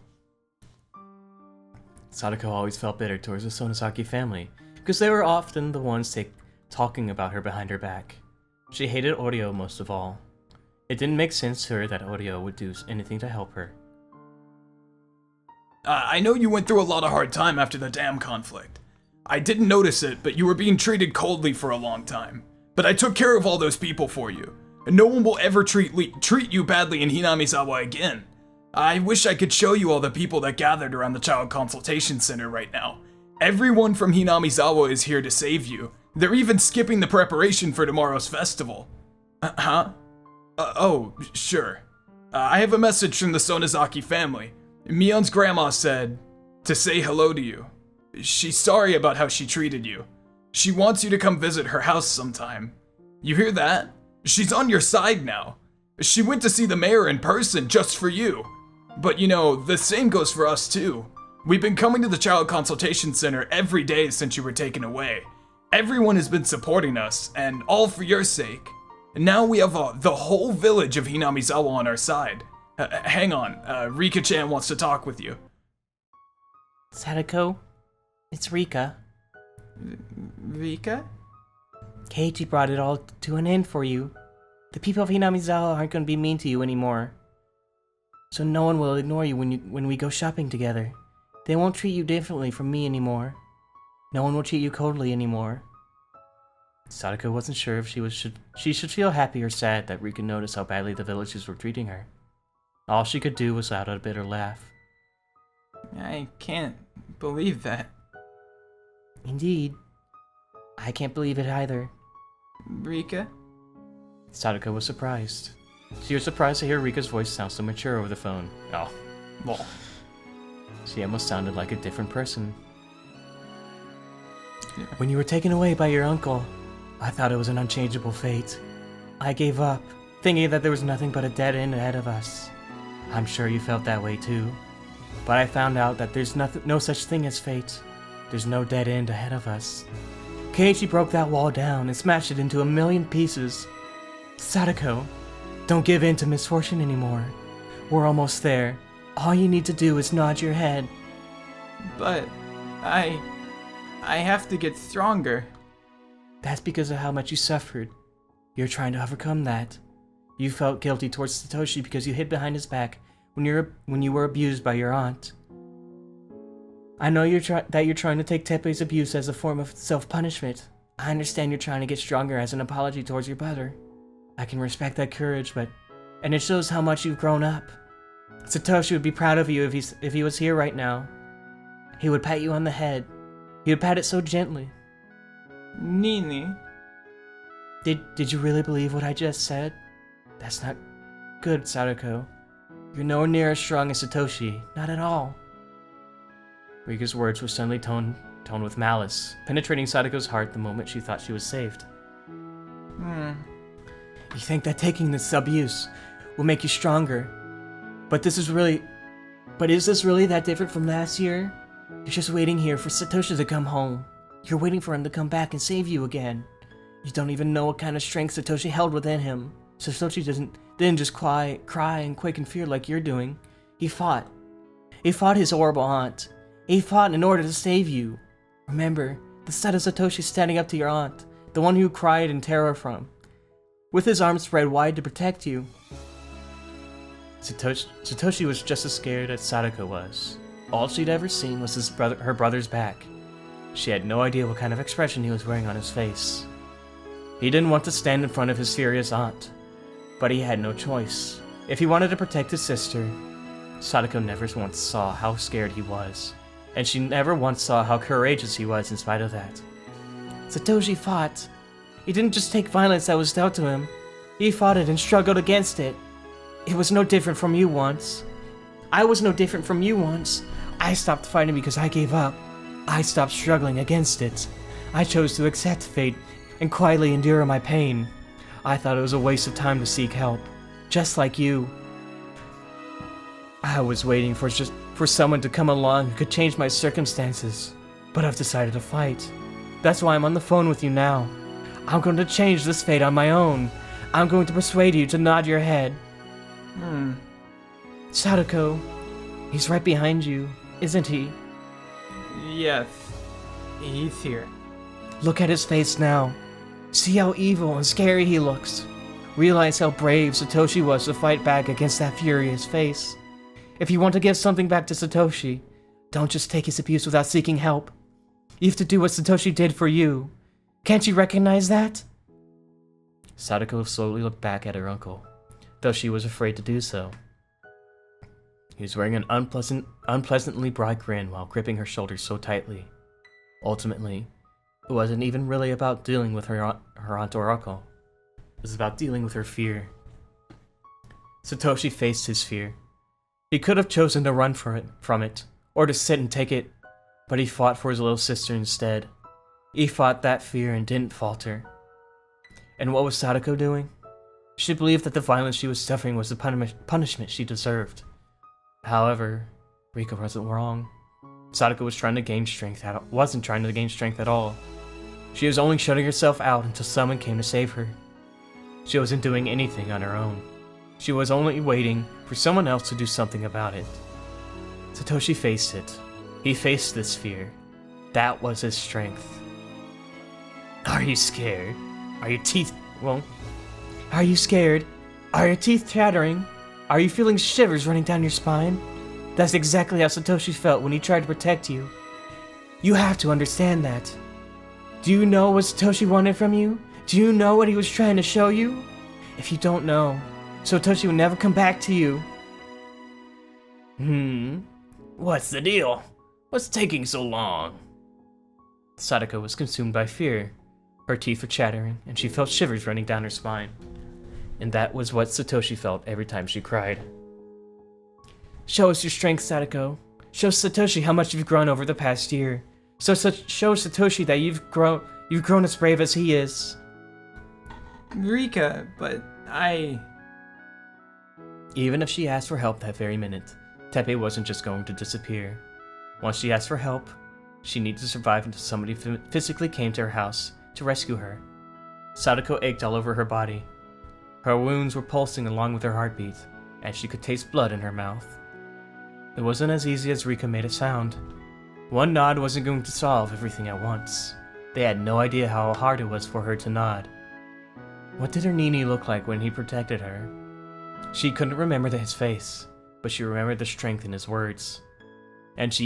Sadako always felt bitter towards the Sonozaki family, because they were often the ones talking about her behind her back. She hated Oreo most of all. It didn't make sense to her that Oreo would do anything to help her. I know you went through a lot of hard time after the dam conflict. I didn't notice it, but you were being treated coldly for a long time. But I took care of all those people for you, and no one will ever treat you badly in Hinamizawa again. I wish I could show you all the people that gathered around the Child Consultation Center right now. Everyone from Hinamizawa is here to save you. They're even skipping the preparation for tomorrow's festival. Oh, sure. I have a message from the Sonozaki family. Mion's grandma said to say hello to you. She's sorry about how she treated you. She wants you to come visit her house sometime. You hear that? She's on your side now. She went to see the mayor in person just for you. But you know, the same goes for us too. We've been coming to the Child Consultation Center every day since you were taken away. Everyone has been supporting us, and all for your sake. Now we have the whole village of Hinamizawa on our side. Hang on, Rika-chan wants to talk with you. Sadako, it's Rika. Rika? Keiichi brought it all to an end for you. The people of Hinamizawa aren't going to be mean to you anymore. So no one will ignore you when we go shopping together. They won't treat you differently from me anymore. No one will treat you coldly anymore. Sadako wasn't sure if she should feel happy or sad that Rika noticed how badly the villagers were treating her. All she could do was let out a bitter laugh. I can't believe that. Indeed. I can't believe it either. Rika? Sadako was surprised. She was surprised to hear Rika's voice sound so mature over the phone. Oh, well. She almost sounded like a different person. Yeah. When you were taken away by your uncle, I thought it was an unchangeable fate. I gave up, thinking that there was nothing but a dead end ahead of us. I'm sure you felt that way too. But I found out that there's no such thing as fate. There's no dead end ahead of us. Keiichi broke that wall down and smashed it into a million pieces. Sadako, don't give in to misfortune anymore. We're almost there. All you need to do is nod your head. But I have to get stronger. That's because of how much you suffered. You're trying to overcome that. You felt guilty towards Satoshi because you hid behind his back when you were abused by your aunt. I know that you're trying to take Teppei's abuse as a form of self-punishment. I understand you're trying to get stronger as an apology towards your brother. I can respect that courage, and it shows how much you've grown up. Satoshi would be proud of you if he was here right now. He would pat you on the head. He would pat it so gently. Nini? Did you really believe what I just said? That's not good, Sadako. You're nowhere near as strong as Satoshi. Not at all. Rika's words were suddenly toned with malice, penetrating Sadako's heart the moment she thought she was saved. You think that taking this abuse will make you stronger? But is this really that different from last year? You're just waiting here for Satoshi to come home. You're waiting for him to come back and save you again. You don't even know what kind of strength Satoshi held within him. Satoshi didn't just cry and quake in fear like you're doing. He fought. He fought his horrible aunt. He fought in order to save you. Remember, the sight of Satoshi standing up to your aunt, the one who cried in terror from, with his arms spread wide to protect you. Satoshi was just as scared as Sadako was. All she'd ever seen was her brother's back. She had no idea what kind of expression he was wearing on his face. He didn't want to stand in front of his furious aunt, but he had no choice. If he wanted to protect his sister, Sadako never once saw how scared he was, and she never once saw how courageous he was in spite of that. Satoshi fought. He didn't just take violence that was dealt to him. He fought it and struggled against it. It was no different from you once. I was no different from you once. I stopped fighting because I gave up. I stopped struggling against it. I chose to accept fate and quietly endure my pain. I thought it was a waste of time to seek help, just like you. I was waiting for someone to come along who could change my circumstances, but I've decided to fight. That's why I'm on the phone with you now. I'm going to change this fate on my own. I'm going to persuade you to nod your head. Sadako, he's right behind you, isn't he? Yes, he's here. Look at his face now. See how evil and scary he looks. Realize how brave Satoshi was to fight back against that furious face. If you want to give something back to Satoshi, don't just take his abuse without seeking help. You have to do what Satoshi did for you. Can't you recognize that? Sadako slowly looked back at her uncle, though she was afraid to do so. He was wearing an unpleasantly broad grin while gripping her shoulders so tightly. Ultimately, it wasn't even really about dealing with her aunt or uncle. It was about dealing with her fear. Satoshi faced his fear. He could have chosen to run from it, or to sit and take it, but he fought for his little sister instead. He fought that fear and didn't falter. And what was Sadako doing? She believed that the violence she was suffering was the punishment she deserved. However, Rika wasn't wrong. Sadako wasn't trying to gain strength at all. She was only shutting herself out until someone came to save her. She wasn't doing anything on her own. She was only waiting for someone else to do something about it. Satoshi faced it. He faced this fear. That was his strength. Are you scared? Are your teeth... Are you scared? Are your teeth chattering? Are you feeling shivers running down your spine? That's exactly how Satoshi felt when he tried to protect you. You have to understand that. Do you know what Satoshi wanted from you? Do you know what he was trying to show you? If you don't know, Satoshi will never come back to you. What's the deal? What's taking so long? Sadako was consumed by fear. Her teeth were chattering, and she felt shivers running down her spine. And that was what Satoshi felt every time she cried. Show us your strength, Sadako. Show Satoshi how much you've grown over the past year. Show Satoshi that you've grown as brave as he is. Rika, but I... Even if she asked for help that very minute, Teppei wasn't just going to disappear. Once she asked for help, she needed to survive until somebody physically came to her house to rescue her. Sadako ached all over her body. Her wounds were pulsing along with her heartbeat, and she could taste blood in her mouth. It wasn't as easy as Rika made it sound. One nod wasn't going to solve everything at once. They had no idea how hard it was for her to nod. What did her Nini look like when he protected her? She couldn't remember his face, but she remembered the strength in his words. And she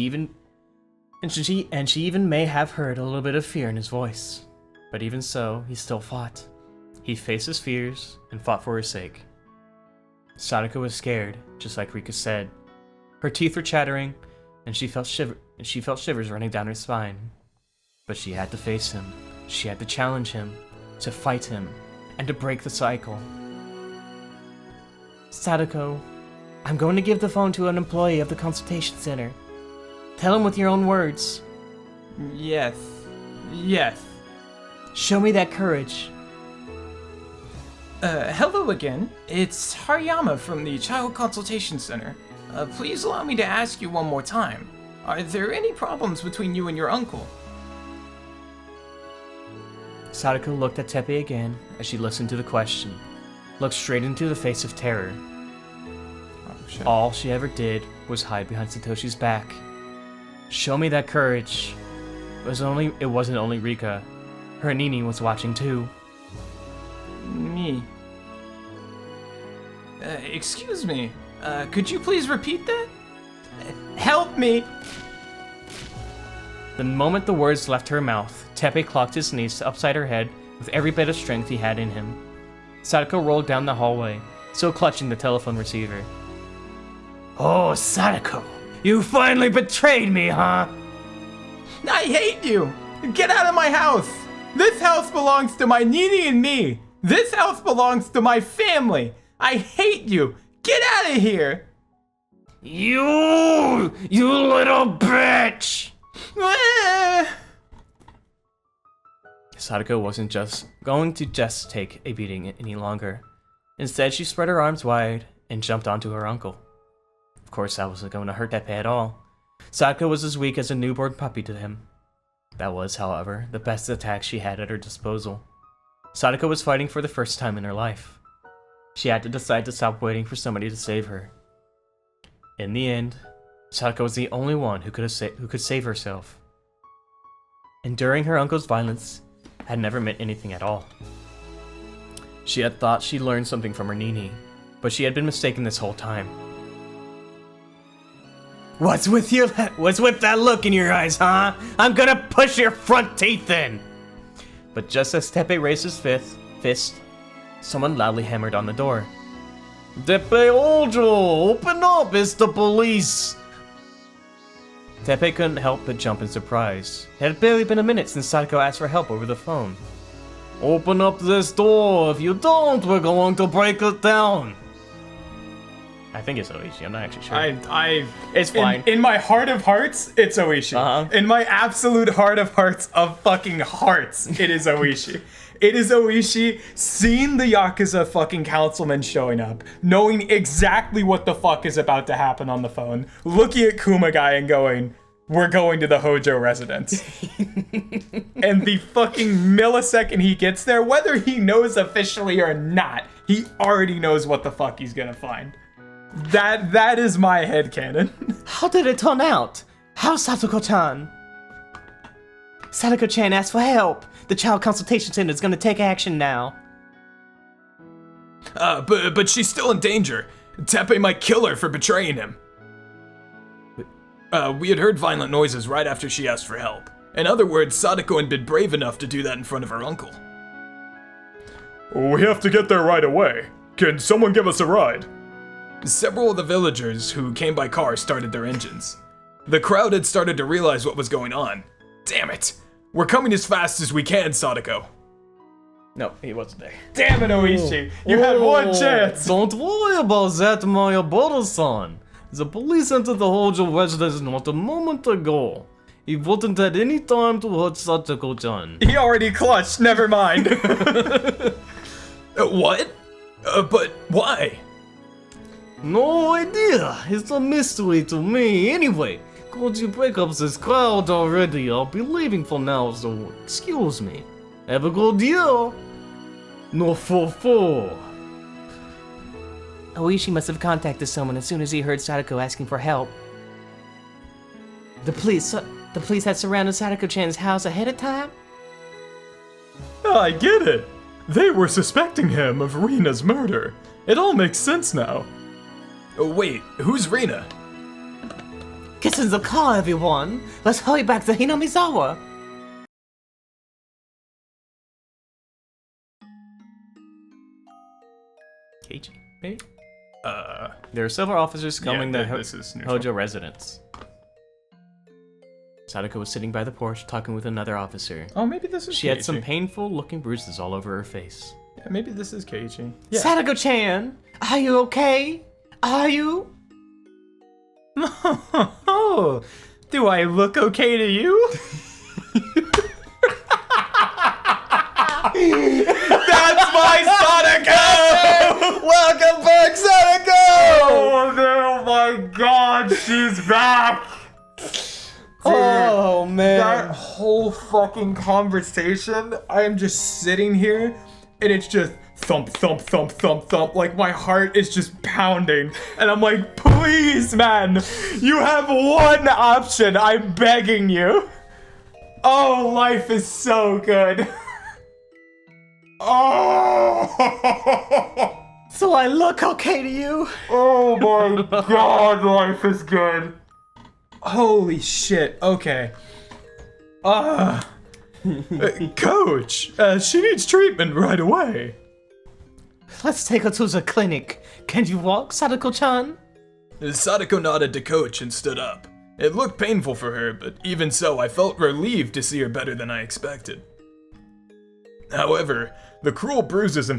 even may have heard a little bit of fear in his voice. But even so, he still fought. He faced his fears and fought for her sake. Sadako was scared, just like Rika said. Her teeth were chattering, and she felt shivers running down her spine. But she had to face him. She had to challenge him, to fight him, and to break the cycle. Sadako, I'm going to give the phone to an employee of the consultation center. Tell him with your own words. Yes. Show me that courage. Hello again. It's Hariyama from the Child Consultation Center. Please allow me to ask you one more time. Are there any problems between you and your uncle? Sadako looked at Teppei again as she listened to the question, looked straight into the face of terror. All she ever did was hide behind Satoshi's back. Show me that courage. It wasn't only Rika. Her Nini was watching too. Me. Excuse me. Could you please repeat that? Help me! The moment the words left her mouth, Teppei clocked his knees upside her head with every bit of strength he had in him. Sadako rolled down the hallway, still clutching the telephone receiver. Oh, Sadako, you finally betrayed me, huh? I hate you! Get out of my house! This house belongs to my Nini and me! This house belongs to my family! I hate you! Get out of here! You little bitch! Sadako wasn't just going to take a beating any longer. Instead, she spread her arms wide and jumped onto her uncle. Of course, that wasn't going to hurt Teppei at all. Sadako was as weak as a newborn puppy to him. That was, however, the best attack she had at her disposal. Sadako was fighting for the first time in her life. She had to decide to stop waiting for somebody to save her. In the end, Sadako was the only one who could save herself. Enduring her uncle's violence had never meant anything at all. She had thought she learned something from her Nini, but she had been mistaken this whole time. What's with that look in your eyes, huh? I'm gonna push your front teeth in! But just as Teppei raised his fist, someone loudly hammered on the door. Teppei Ojo, open up, it's the police! Teppei couldn't help but jump in surprise. It had barely been a minute since Sadako asked for help over the phone. Open up this door, if you don't, we're going to break it down. I think it's Oishi, I'm not actually sure. It's fine. In my heart of hearts, it's Oishi. Uh-huh. In my absolute heart of hearts of fucking hearts, it is Oishi. It is Oishi seeing the Yakuza fucking councilman showing up, knowing exactly what the fuck is about to happen on the phone, looking at Kumagai and going, we're going to the Hojo residence. And the fucking millisecond he gets there, whether he knows officially or not, he already knows what the fuck he's gonna find. That is my headcanon. How did it turn out? How's Sadako-chan? Sadako-chan asked for help. The Child Consultation Center is gonna take action now. But she's still in danger. Teppei might kill her for betraying him. We had heard violent noises right after she asked for help. In other words, Sadako had been brave enough to do that in front of her uncle. We have to get there right away. Can someone give us a ride? Several of the villagers who came by car started their engines. The crowd had started to realize what was going on. Damn it! We're coming as fast as we can, Sadako. No, he wasn't there. Damn it, Oishi! You had one chance! Don't worry about that, my brother-son. The police entered the Hojo residence not a moment ago. He wouldn't had any time to hurt Sadako-chan. He already clutched, never mind. What? But why? No idea. It's a mystery to me. Anyway, could you break up this crowd already? I'll be leaving for now, so excuse me. Have a good year. No fo. Oishi must have contacted someone as soon as he heard Sadako asking for help. The police had surrounded Sadako-chan's house ahead of time? I get it. They were suspecting him of Rina's murder. It all makes sense now. Wait, who's Rina? Get in the car, everyone. Let's hurry back to Hinamizawa. Keiichi, maybe? There are several officers coming to this is neutral. Hojo residence. Sadako was sitting by the porch talking with another officer. Oh, maybe this is She had some Keiichi. painful looking bruises all over her face. Yeah, maybe this is Keiichi. Yeah. Sadako-chan, are you okay? Are you? Oh, do I look okay to you? That's my Sadako! Welcome back, Sadako! Oh my god, she's back! Oh man. That whole fucking conversation, I am just sitting here and it's just thump, thump, thump, thump, thump. Like my heart is just pounding. And I'm like, please, man, you have one option. I'm begging you. Oh, life is so good. Oh. So I look okay to you? Oh my god, life is good. Holy shit, okay. Coach, she needs treatment right away. Let's take her to the clinic. Can you walk, Sadako-chan? Sadako nodded to Coach and stood up. It looked painful for her, but even so, I felt relieved to see her better than I expected. However, the cruel bruises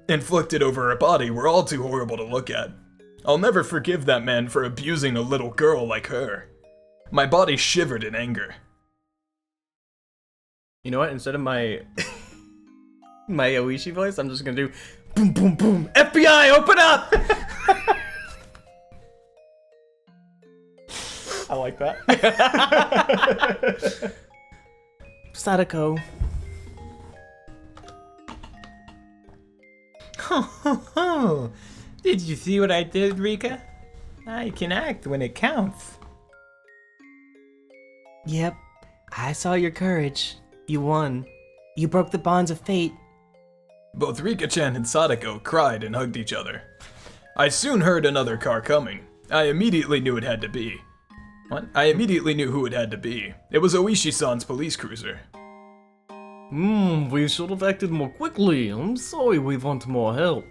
inflicted over her body were all too horrible to look at. I'll never forgive that man for abusing a little girl like her. My body shivered in anger. You know what? Instead of my my Oishi voice, I'm just gonna do boom, boom, boom. FBI, open up! I like that. Sadako. Oh, did you see what I did, Rika? I can act when it counts. Yep, I saw your courage. You won. You broke the bonds of fate. Both Rika-chan and Sadako cried and hugged each other. I soon heard another car coming. I immediately knew it had to be. What? I immediately knew who it had to be. It was Oishi-san's police cruiser. We should have acted more quickly. I'm sorry we want more help.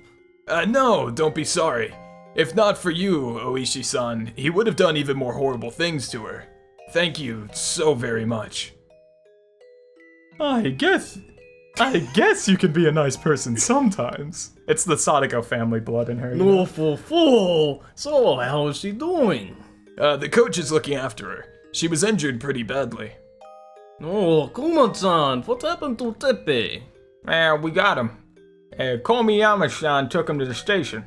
No, don't be sorry. If not for you, Oishi-san, he would have done even more horrible things to her. Thank you so very much. I guess you can be a nice person sometimes. It's the Sadako family blood in her. No, So, how is she doing? The coach is looking after her. She was injured pretty badly. Oh, Kuma-chan, what happened to Tepe? We got him. Komiyama-san took him to the station.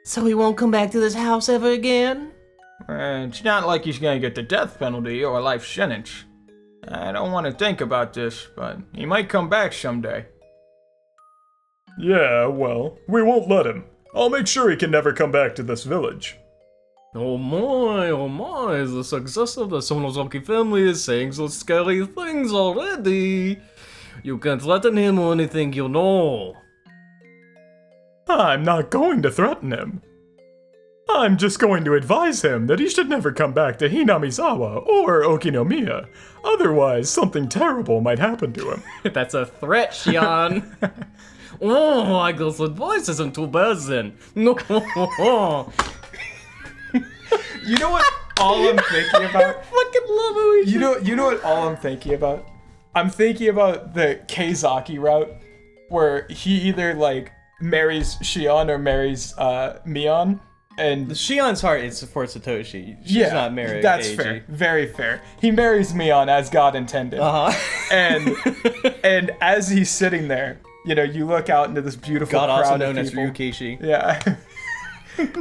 So he won't come back to this house ever again? It's not like he's gonna get the death penalty or a life sentence. I don't want to think about this, but he might come back someday. Yeah, well, we won't let him. I'll make sure he can never come back to this village. Oh my, the success of the Sonozaki family is saying some scary things already. You can't threaten him or anything, you know. I'm not going to threaten him. I'm just going to advise him that he should never come back to Hinamizawa or Okinomiya. Otherwise, something terrible might happen to him. That's a threat, Shion. Oh, I guess advice isn't too bad then. No. You know what all I'm thinking about? I fucking love Oishi. You know what all I'm thinking about? I'm thinking about the Keizaki route, where he either like marries Shion or marries Mion. And Shion's heart is for Satoshi. She's not married. That's Eiji. fair. Very fair. He marries Mion as God intended. And as he's sitting there, you know, you look out into this beautiful God crowd also of known as people. Ryukishi. Yeah.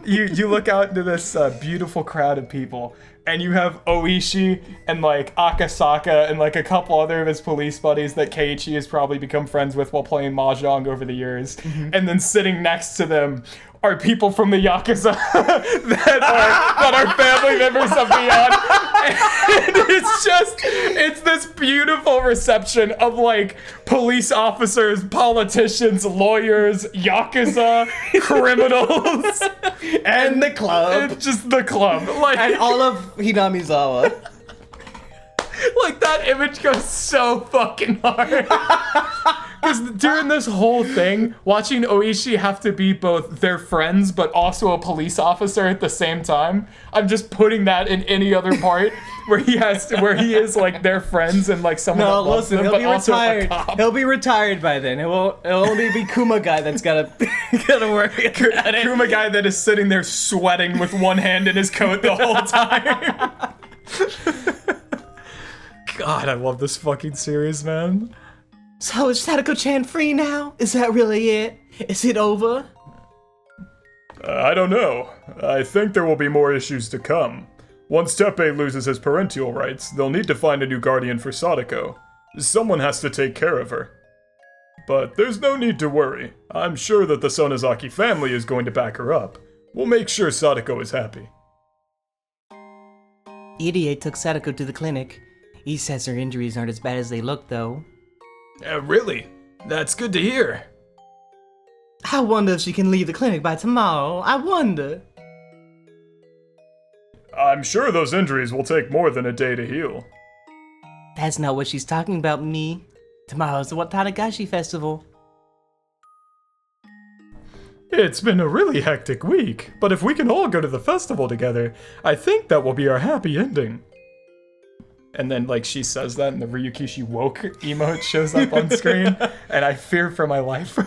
you look out into this beautiful crowd of people, and you have Oishi and like Akasaka and like a couple other of his police buddies that Keiichi has probably become friends with while playing Mahjong over the years. And then sitting next to them are people from the Yakuza that are family members of Beyond. And it's this beautiful reception of like police officers, politicians, lawyers, Yakuza, criminals. And the club. It's just the club. Like, And all of Hinamizawa. like that image goes so fucking hard. Because during this whole thing, watching Oishi have to be both their friends but also a police officer at the same time, I'm just putting that in any other part where he is like their friends and like someone No, that loves listen, them, he'll but be also a retired. cop. He'll be retired by then. It'll only be Kuma guy that's gotta work at it. Kuma guy that is sitting there sweating with one hand in his coat the whole time. God, I love this fucking series, man. So is Sadako-chan free now? Is that really it? Is it over? I don't know. I think there will be more issues to come. Once Teppei loses his parental rights, they'll need to find a new guardian for Sadako. Someone has to take care of her. But there's no need to worry. I'm sure that the Sonozaki family is going to back her up. We'll make sure Sadako is happy. Irie took Sadako to the clinic. He says her injuries aren't as bad as they look, though. Really? That's good to hear. I wonder if she can leave the clinic by tomorrow. I wonder. I'm sure those injuries will take more than a day to heal. That's not what she's talking about, me. Tomorrow's the Watanagashi festival. It's been a really hectic week, but if we can all go to the festival together, I think that will be our happy ending. And then, like, she says that, and the Ryukishi woke emote shows up on screen, and I fear for my life.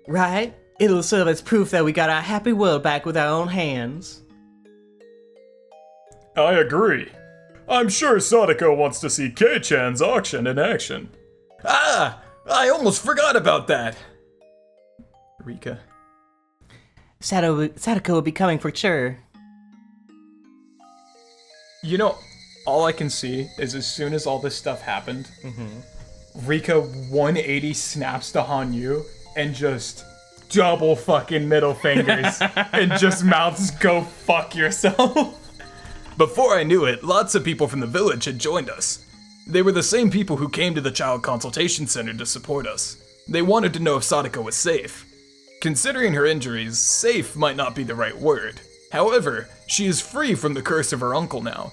Right? It'll serve as proof that we got our happy world back with our own hands. I agree. I'm sure Sadako wants to see Kei-chan's auction in action. Ah! I almost forgot about that! Rika. Sadako will be coming for sure. You know, all I can see is as soon as all this stuff happened, Rika 180 snaps to Hanyu and just double fucking middle fingers and just mouths go fuck yourself. Before I knew it, lots of people from the village had joined us. They were the same people who came to the Child Consultation Center to support us. They wanted to know if Sadako was safe. Considering her injuries, safe might not be the right word. However, she is free from the curse of her uncle now.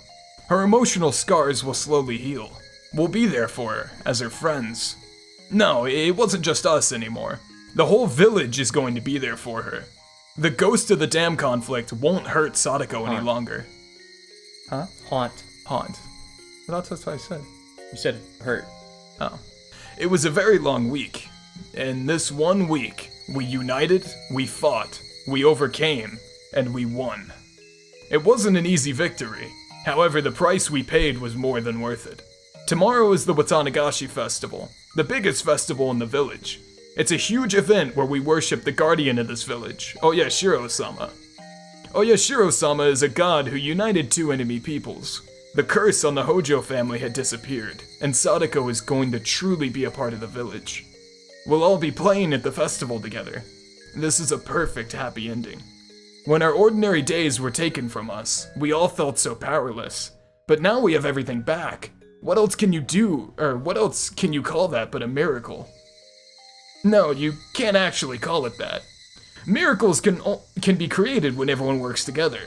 Her emotional scars will slowly heal. We'll be there for her, as her friends. No, it wasn't just us anymore. The whole village is going to be there for her. The ghost of the dam conflict won't hurt Sadako any longer. Huh? Haunt. Haunt. That's what I said. You said hurt. Oh. It was a very long week. And this 1 week, we united, we fought, we overcame, and we won. It wasn't an easy victory. However, the price we paid was more than worth it. Tomorrow is the Watanagashi Festival, the biggest festival in the village. It's a huge event where we worship the guardian of this village, Oyashiro-sama. Oyashiro-sama is a god who united two enemy peoples. The curse on the Hojo family had disappeared, and Sadako is going to truly be a part of the village. We'll all be playing at the festival together. This is a perfect happy ending. When our ordinary days were taken from us, we all felt so powerless. But now we have everything back. What else can you do, or what else can you call that but a miracle? No, you can't actually call it that. Miracles can be created when everyone works together.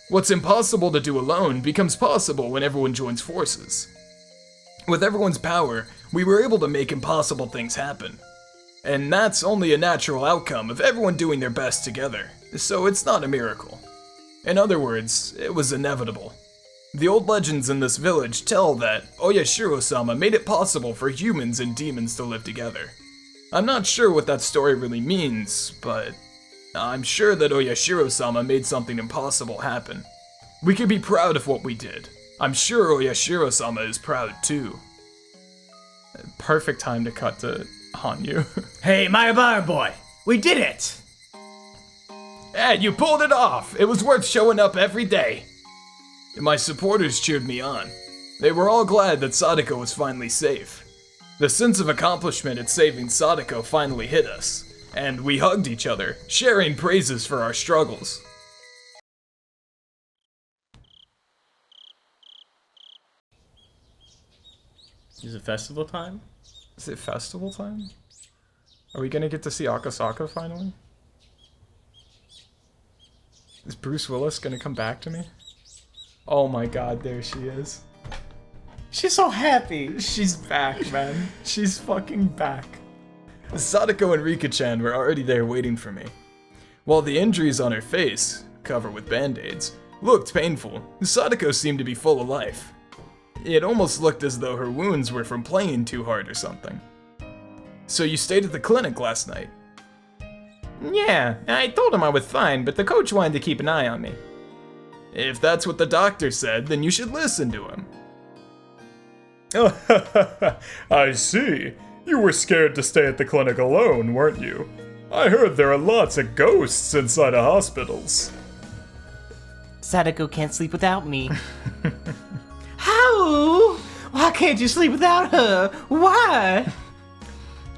What's impossible to do alone becomes possible when everyone joins forces. With everyone's power, we were able to make impossible things happen. And that's only a natural outcome of everyone doing their best together, so it's not a miracle. In other words, it was inevitable. The old legends in this village tell that Oyashiro-sama made it possible for humans and demons to live together. I'm not sure what that story really means, but I'm sure that Oyashiro-sama made something impossible happen. We could be proud of what we did. I'm sure Oyashiro-sama is proud too. Perfect time to cut to Hanyu. Hey, Mayabara boy, we did it! Hey, you pulled it off! It was worth showing up every day. My supporters cheered me on. They were all glad that Sadako was finally safe. The sense of accomplishment at saving Sadako finally hit us, and we hugged each other, sharing praises for our struggles. Is it festival time? Is it festival time? Are we gonna get to see Akasaka finally? Is Bruce Willis gonna come back to me? Oh my god, there she is. She's so happy. She's back, man. She's fucking back. Sadako and Rika-chan were already there waiting for me. While the injuries on her face, covered with band-aids, looked painful, Sadako seemed to be full of life. It almost looked as though her wounds were from playing too hard or something. So you stayed at the clinic last night? Yeah, I told him I was fine, but the coach wanted to keep an eye on me. If that's what the doctor said, then you should listen to him. I see. You were scared to stay at the clinic alone, weren't you? I heard there are lots of ghosts inside of hospitals. Sadako can't sleep without me. How? Why can't you sleep without her? Why?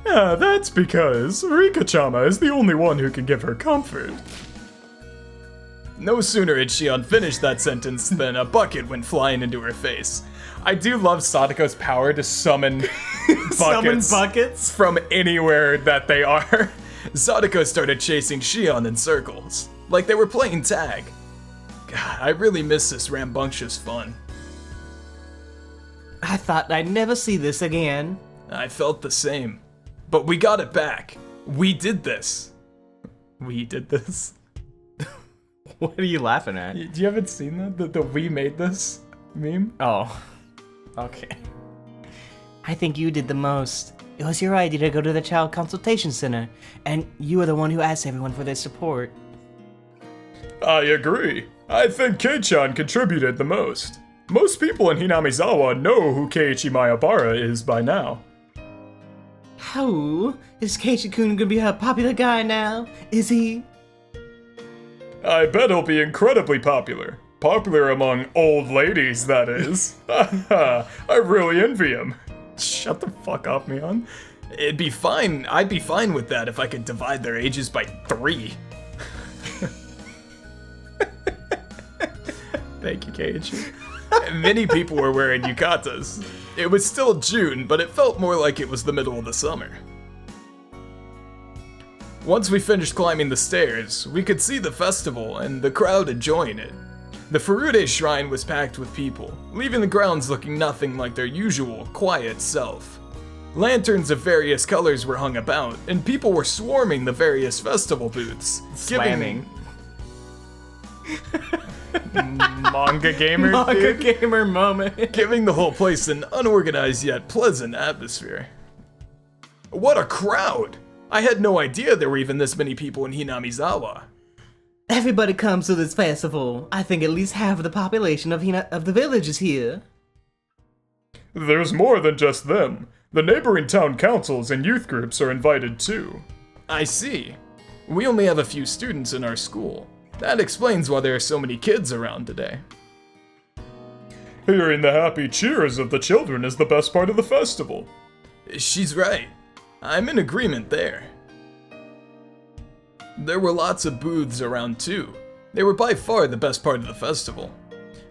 That's because Rika-chama is the only one who can give her comfort. No sooner had she unfinished that sentence than a bucket went flying into her face. I do love Sadako's power to summon buckets from anywhere that they are. Sadako started chasing Shion in circles, like they were playing tag. God, I really miss this rambunctious fun. I thought I'd never see this again. I felt the same. But we got it back. We did this. We did this? What are you laughing at? You haven't seen that? The we made this meme? Oh. Okay. I think you did the most. It was your idea to go to the Child Consultation Center, and you were the one who asked everyone for their support. I agree. I think Kei-chan contributed the most. Most people in Hinamizawa know who Keiichi Mayabara is by now. How? Is Keiichi-kun gonna be a popular guy now? Is he? I bet he'll be incredibly popular. Popular among old ladies, that is. I really envy him. Shut the fuck up, Mion. It'd be fine. I'd be fine with that if I could divide their ages by 3. Thank you, Keiichi. Many people were wearing yukatas. It was still June, but it felt more like it was the middle of the summer. Once we finished climbing the stairs, we could see the festival and the crowd enjoying it. The Furude shrine was packed with people, leaving the grounds looking nothing like their usual, quiet self. Lanterns of various colors were hung about, and people were swarming the various festival booths, Slamming. Manga gamer, Manga dude. gamer moment. Giving the whole place an unorganized yet pleasant atmosphere. What a crowd! I had no idea there were even this many people in Hinamizawa. Everybody comes to this festival. I think at least half of the population of the village is here. There's more than just them. The neighboring town councils and youth groups are invited too. I see. We only have a few students in our school. That explains why there are so many kids around today. Hearing the happy cheers of the children is the best part of the festival. She's right. I'm in agreement there. There were lots of booths around too. They were by far the best part of the festival.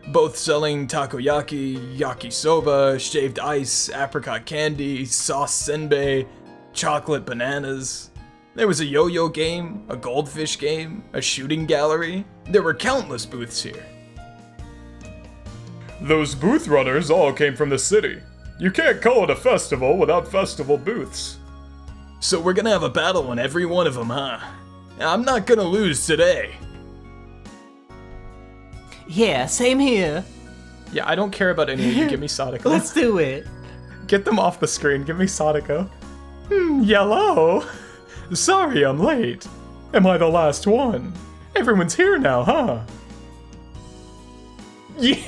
Both selling takoyaki, yakisoba, shaved ice, apricot candy, sauce senbei, chocolate bananas. There was a yo-yo game, a goldfish game, a shooting gallery. There were countless booths here. Those booth runners all came from the city. You can't call it a festival without festival booths. So we're gonna have a battle on every one of them, huh? I'm not gonna lose today. Yeah, same here. Yeah, I don't care about any of you. Give me Sadako. Let's do it. Get them off the screen. Give me Sadako. Yellow. Sorry I'm late. Am I the last one? Everyone's here now, huh? Yeah!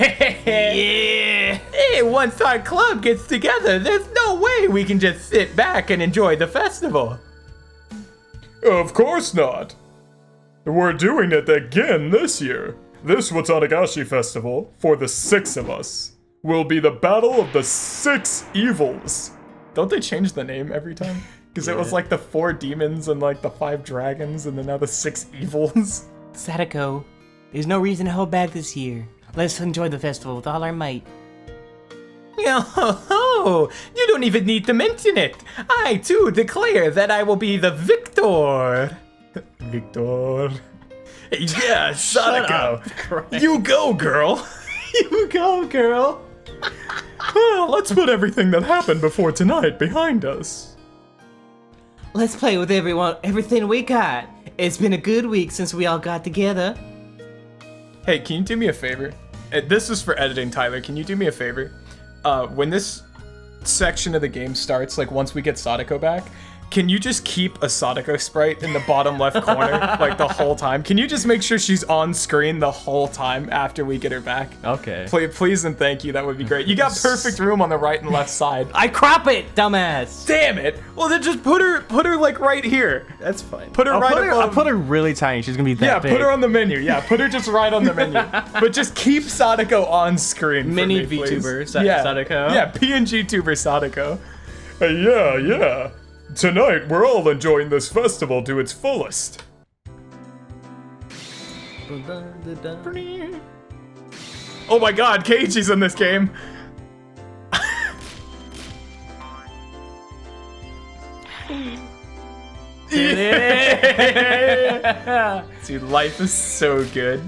Hey, once our club gets together, there's no way we can just sit back and enjoy the festival. Of course not. We're doing it again this year. This Watanagashi festival, for the 6 of us, will be the battle of the 6 evils. Don't they change the name every time? Because it was like the 4 demons and like the 5 dragons and then now the 6 evils. Sadako, there's no reason to hold back this year. Let's enjoy the festival with all our might. Oh, you don't even need to mention it. I too declare that I will be the victor. Victor. Yeah, Sadako. You go, girl. You go, girl. Well, let's put everything that happened before tonight behind us. Let's play with everything we got. It's been a good week since we all got together. Hey, can you do me a favor? This is for editing, Tyler. Can you do me a favor? When this section of the game starts, like once we get Sadako back, can you just keep a Sadako sprite in the bottom left corner, like the whole time? Can you just make sure she's on screen the whole time after we get her back? Okay. Please and thank you. That would be great. You got perfect room on the right and left side. I crop it, dumbass. Damn it! Well, then just put her like right here. That's fine. Put her I'll right put her, above. I'll put her really tiny. She's gonna be that Yeah, big. put her on the menu. Yeah, put her just right on the menu. But just keep Sadako on screen. For Mini me, please. VTuber Sadako. Yeah, PNG tuber Sadako. Yeah. Tonight, we're all enjoying this festival to its fullest. Oh my god, Keiichi's in this game. Dude, life is so good.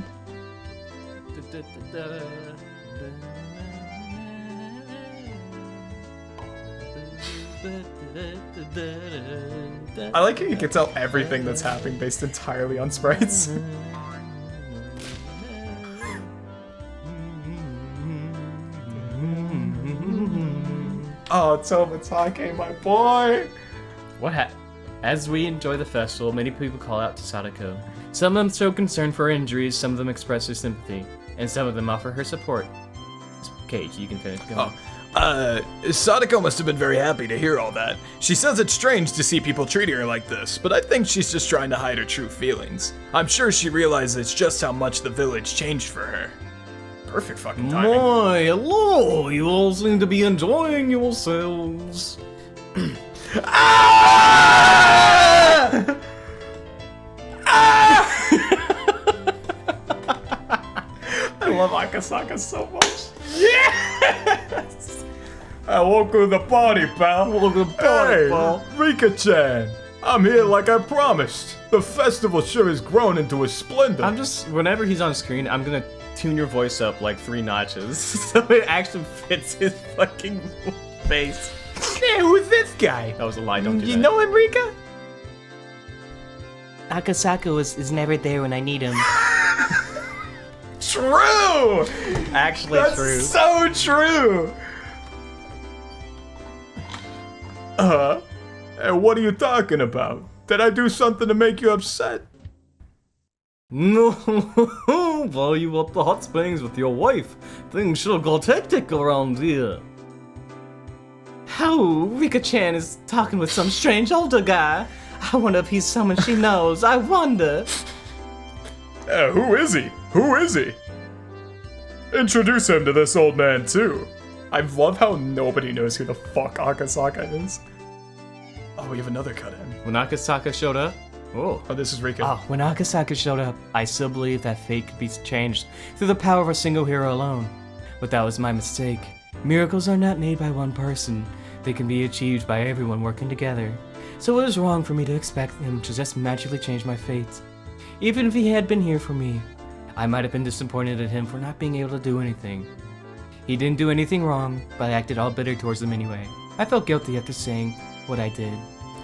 I like how you can tell everything that's happening based entirely on sprites. Oh, Tomatake, my boy! As we enjoy the festival, many people call out to Sadako. Some of them show concern for her injuries, some of them express their sympathy, and some of them offer her support. Cage, you can finish going. Sadako must have been very happy to hear all that. She says it's strange to see people treating her like this, but I think she's just trying to hide her true feelings. I'm sure she realizes just how much the village changed for her. Perfect fucking timing. My, hello! You all seem to be enjoying yourselves. Ah! Ah! I love Akasaka so much. Yes! Welcome to the party, pal. Welcome to the party, Hey, pal. Rika-chan. I'm here like I promised. The festival sure has grown into a splendor. I'm just, whenever he's on screen, I'm gonna tune your voice up like 3 notches so it actually fits his fucking face. Hey, who's this guy? That was a lie, don't do You that. know him, Rika? Akasaka is never there when I need him. True! Actually That's true. so true! And what are you talking about? Did I do something to make you upset? No, while you were at the hot springs with your wife, things sure got hectic around here. Oh, Rika-chan is talking with some strange older guy. I wonder if he's someone she knows. I wonder. Who is he? Who is he? Introduce him to this old man, too. I love how nobody knows who the fuck Akasaka is. Oh, we have another cut in. When Akasaka showed up, Oh, this is Rika. when Akasaka showed up, I still believed that fate could be changed through the power of a single hero alone. But that was my mistake. Miracles are not made by one person. They can be achieved by everyone working together. So it was wrong for me to expect him to just magically change my fate. Even if he had been here for me, I might have been disappointed at him for not being able to do anything. He didn't do anything wrong, but I acted all bitter towards him anyway. I felt guilty after saying what I did.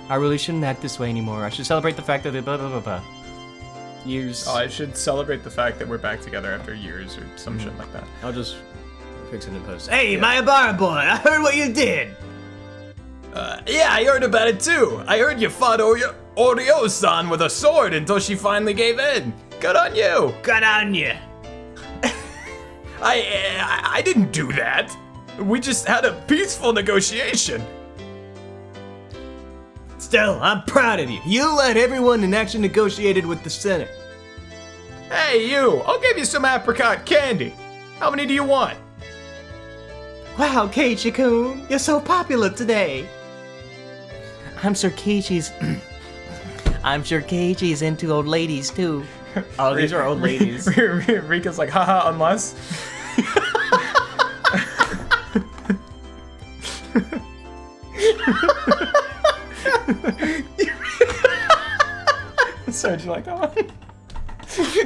I really shouldn't act this way anymore. I should celebrate the fact that blah blah blah blah. Years. Oh, I should celebrate the fact that we're back together after years or some shit like that. I'll just fix it in post. Hey, Mayabara boy, I heard what you did. Yeah, I heard about it too. I heard you fought Oreo-san with a sword until she finally gave in. Good on you. Good on you. I didn't do that. We just had a peaceful negotiation. Still, I'm proud of you. You led everyone and actually negotiated with the Senate. Hey, you. I'll give you some apricot candy. How many do you want? Wow, Keiichi-kun, you're so popular today. I'm sure Keiichi's into old ladies too. Oh, these are old ladies. Rika's like, haha, unless. So, did you like that one?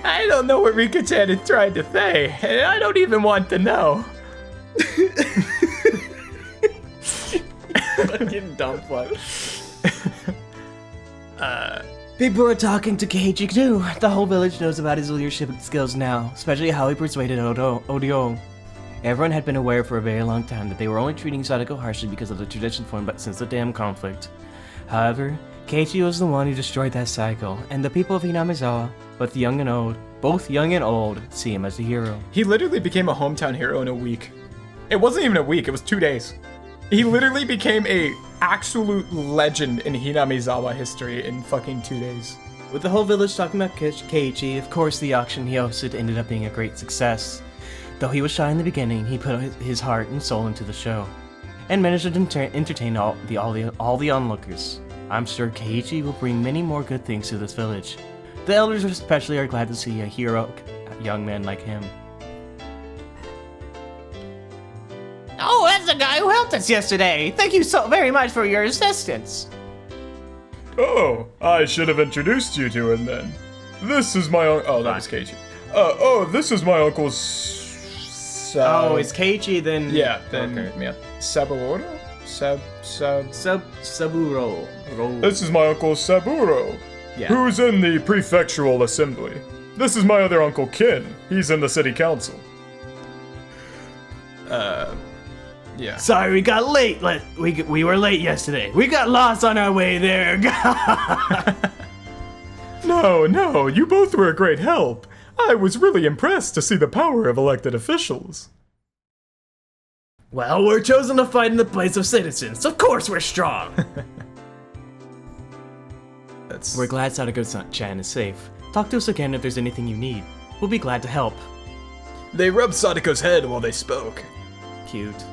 I don't know what Rika-chan is trying to say, and I don't even want to know. Fucking dumb fuck. People are talking to Keiichi too. The whole village knows about his leadership skills now, especially how he persuaded Odio. Everyone had been aware for a very long time that they were only treating Sadako harshly because of the tradition formed since the damn conflict. However, Keiichi was the one who destroyed that cycle, and the people of Hinamizawa, both young and old, see him as a hero. He literally became a hometown hero in a week. It wasn't even a week, it was 2 days. He literally became a absolute legend in Hinamizawa history in fucking 2 days. With the whole village talking about Keiichi, of course the auction he hosted ended up being a great success. Though he was shy in the beginning, he put his heart and soul into the show, and managed to entertain all the onlookers. I'm sure Keiichi will bring many more good things to this village. The elders especially are glad to see a hero young man like him. Oh, that's the guy who helped us yesterday. Thank you so very much for your assistance. Oh, I should have introduced you to him then. This is my Oh, that was Keiichi. this is my uncle's. Oh, it's Keiichi then. Yeah, then, Okay. yeah. Saburo? Saburo. This is my uncle Saburo, Yeah. who's in the prefectural assembly. This is my other uncle Kin. He's in the city council. Yeah. Sorry we got late. We were late yesterday. We got lost on our way there. No, you both were a great help. I was really impressed to see the power of elected officials. Well, we're chosen to fight in the place of citizens. Of course we're strong. We're glad Sadako-chan is safe. Talk to us again if there's anything you need. We'll be glad to help. They rubbed Sadako's head while they spoke. Cute.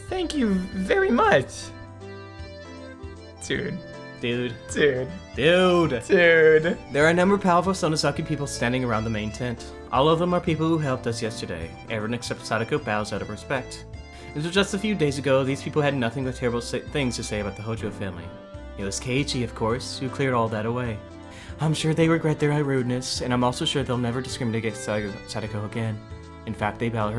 Thank you very much. Dude. Dude. Dude. Dude. Dude. There are a number of powerful Sonosaki people standing around the main tent. All of them are people who helped us yesterday. Everyone except Sadako bows out of respect. Until just a few days ago, these people had nothing but terrible things to say about the Hojo family. It was Keiichi, of course, who cleared all that away. I'm sure they regret their rudeness, and I'm also sure they'll never discriminate against Sadako again. In fact, they bowed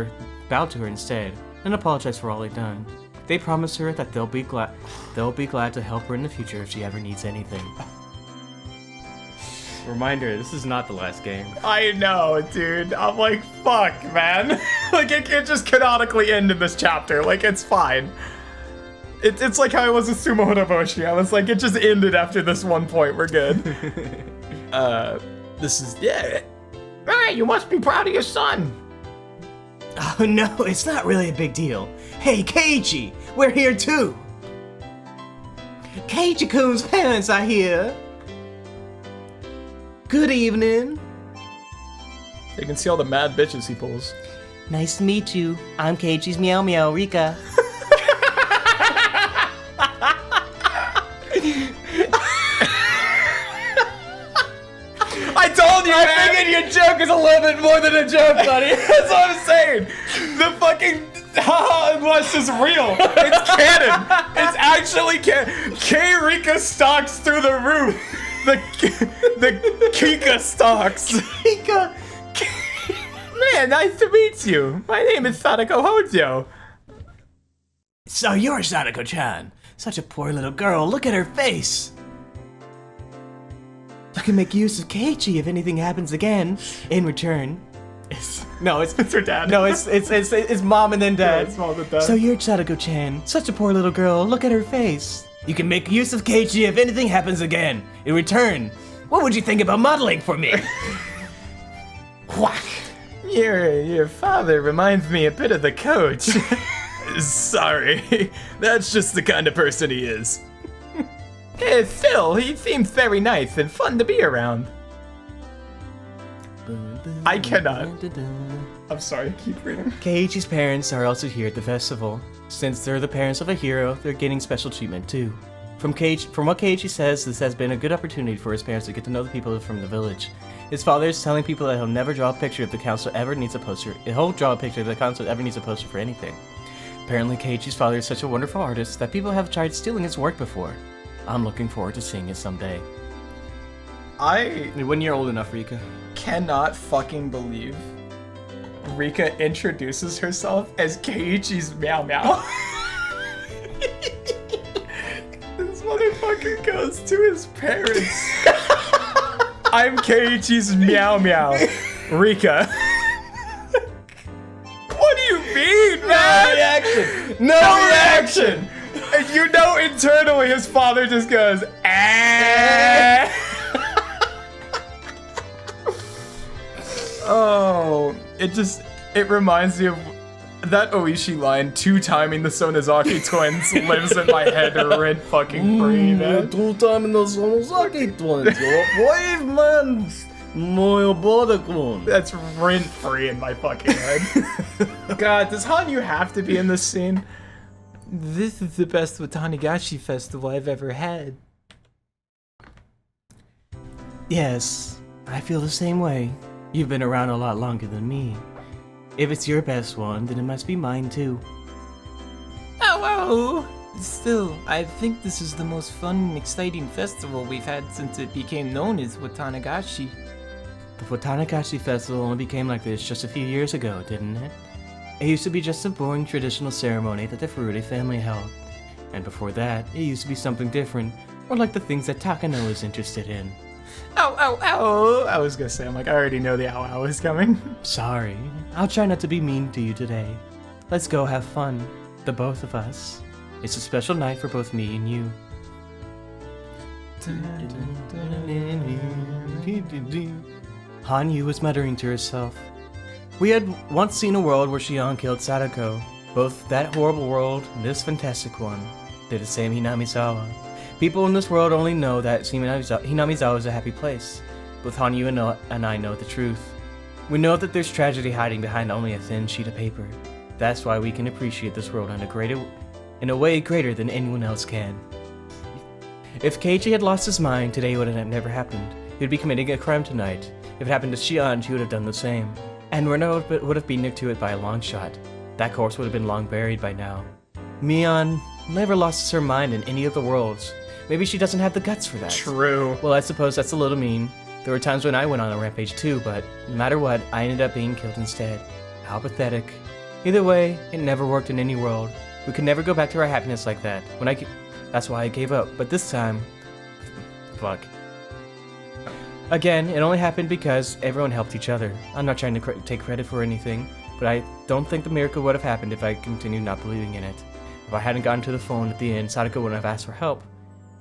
to her instead, and apologized for all they've done. They promised her that they'll be glad to help her in the future if she ever needs anything. Reminder, this is not the last game. I know, dude. I'm like, fuck, man. Like, it just canonically end in this chapter. Like, it's fine. It's like how I was with Sumo Horoboshi. I was like, it just ended after this one point. We're good. This is, yeah. Hey, you must be proud of your son. Oh no, it's not really a big deal. Hey, Keiichi, we're here too. Keiichi-kun's parents are here. Good evening. You can see all the mad bitches he pulls. Nice to meet you. I'm Keiichi's Meow Meow, Rika. I told you, I figured your joke is a little bit more than a joke, buddy. That's what I'm saying. The fucking haha unless is real. It's canon. It's actually canon. K-Rika stalks through the roof. The Kika stalks. Kika. Man, nice to meet you. My name is Sadako Hojo. So you're Sadako-chan. Such a poor little girl. Look at her face. You can make use of Keiichi if anything happens again. In return, It's her dad. No, it's mom and then dad. Yeah, it's mom and dad. so you're Sadako-chan. Such a poor little girl. Look at her face. You can make use of Keiichi if anything happens again. In return, what would you think about modeling for me? Quack. Your father reminds me a bit of the coach. Sorry, that's just the kind of person he is. Still, he seems very nice and fun to be around. I cannot. I'm sorry, keep reading. Keiichi's parents are also here at the festival. Since they're the parents of a hero, they're getting special treatment too. From what Keiichi says, this has been a good opportunity for his parents to get to know the people from the village. His father is telling people that he'll never draw a picture if the council ever needs a poster. He'll draw a picture if the council ever needs a poster for anything. Apparently, Keiichi's father is such a wonderful artist that people have tried stealing his work before. I'm looking forward to seeing it someday. When you're old enough, Rika. Cannot fucking believe Rika introduces herself as Keiichi's Meow Meow. This motherfucker goes to his parents. I'm Keiichi's Meow Meow, Rika. What do you mean, man? No reaction! No reaction! And you know internally his father just goes, ah. Oh, it reminds me of that Oishi line, two-timing the Sonozaki twins lives in my head rent fucking free, man. Two-timing the Sonozaki twins. Wave man. That's rent free in my fucking head. God, does Hanyu have to be in this scene? This is the best Watanigashi festival I've ever had. Yes, I feel the same way. You've been around a lot longer than me. If it's your best one, then it must be mine too. Oh. Still, I think this is the most fun and exciting festival we've had since it became known as Watanigashi. The Watanigashi festival only became like this just a few years ago, didn't it? It used to be just a boring traditional ceremony that the Furude family held. And before that, it used to be something different, or like the things that Takano is interested in. Ow. I was gonna say, I already know the ow is coming. Sorry, I'll try not to be mean to you today. Let's go have fun, the both of us. It's a special night for both me and you. Hanyu was muttering to herself. We had once seen a world where Shion killed Sadako. Both that horrible world and this fantastic one did the same Hinamizawa. People in this world only know that Hinamizawa is a happy place. Both Hanyu and I know the truth. We know that there's tragedy hiding behind only a thin sheet of paper. That's why we can appreciate this world in a way greater than anyone else can. If Keiichi had lost his mind, today would have never happened. He would be committing a crime tonight. If it happened to Shion, she would have done the same. And Rena would have been near to it by a long shot. That corpse would have been long buried by now. Mion never lost her mind in any of the worlds. Maybe she doesn't have the guts for that. True. Well, I suppose that's a little mean. There were times when I went on a rampage too, but no matter what, I ended up being killed instead. How pathetic. Either way, it never worked in any world. We could never go back to our happiness like that. That's why I gave up. But this time... Fuck. Again, it only happened because everyone helped each other. I'm not trying to take credit for anything, but I don't think the miracle would have happened if I continued not believing in it. If I hadn't gotten to the phone at the end, Sadako wouldn't have asked for help.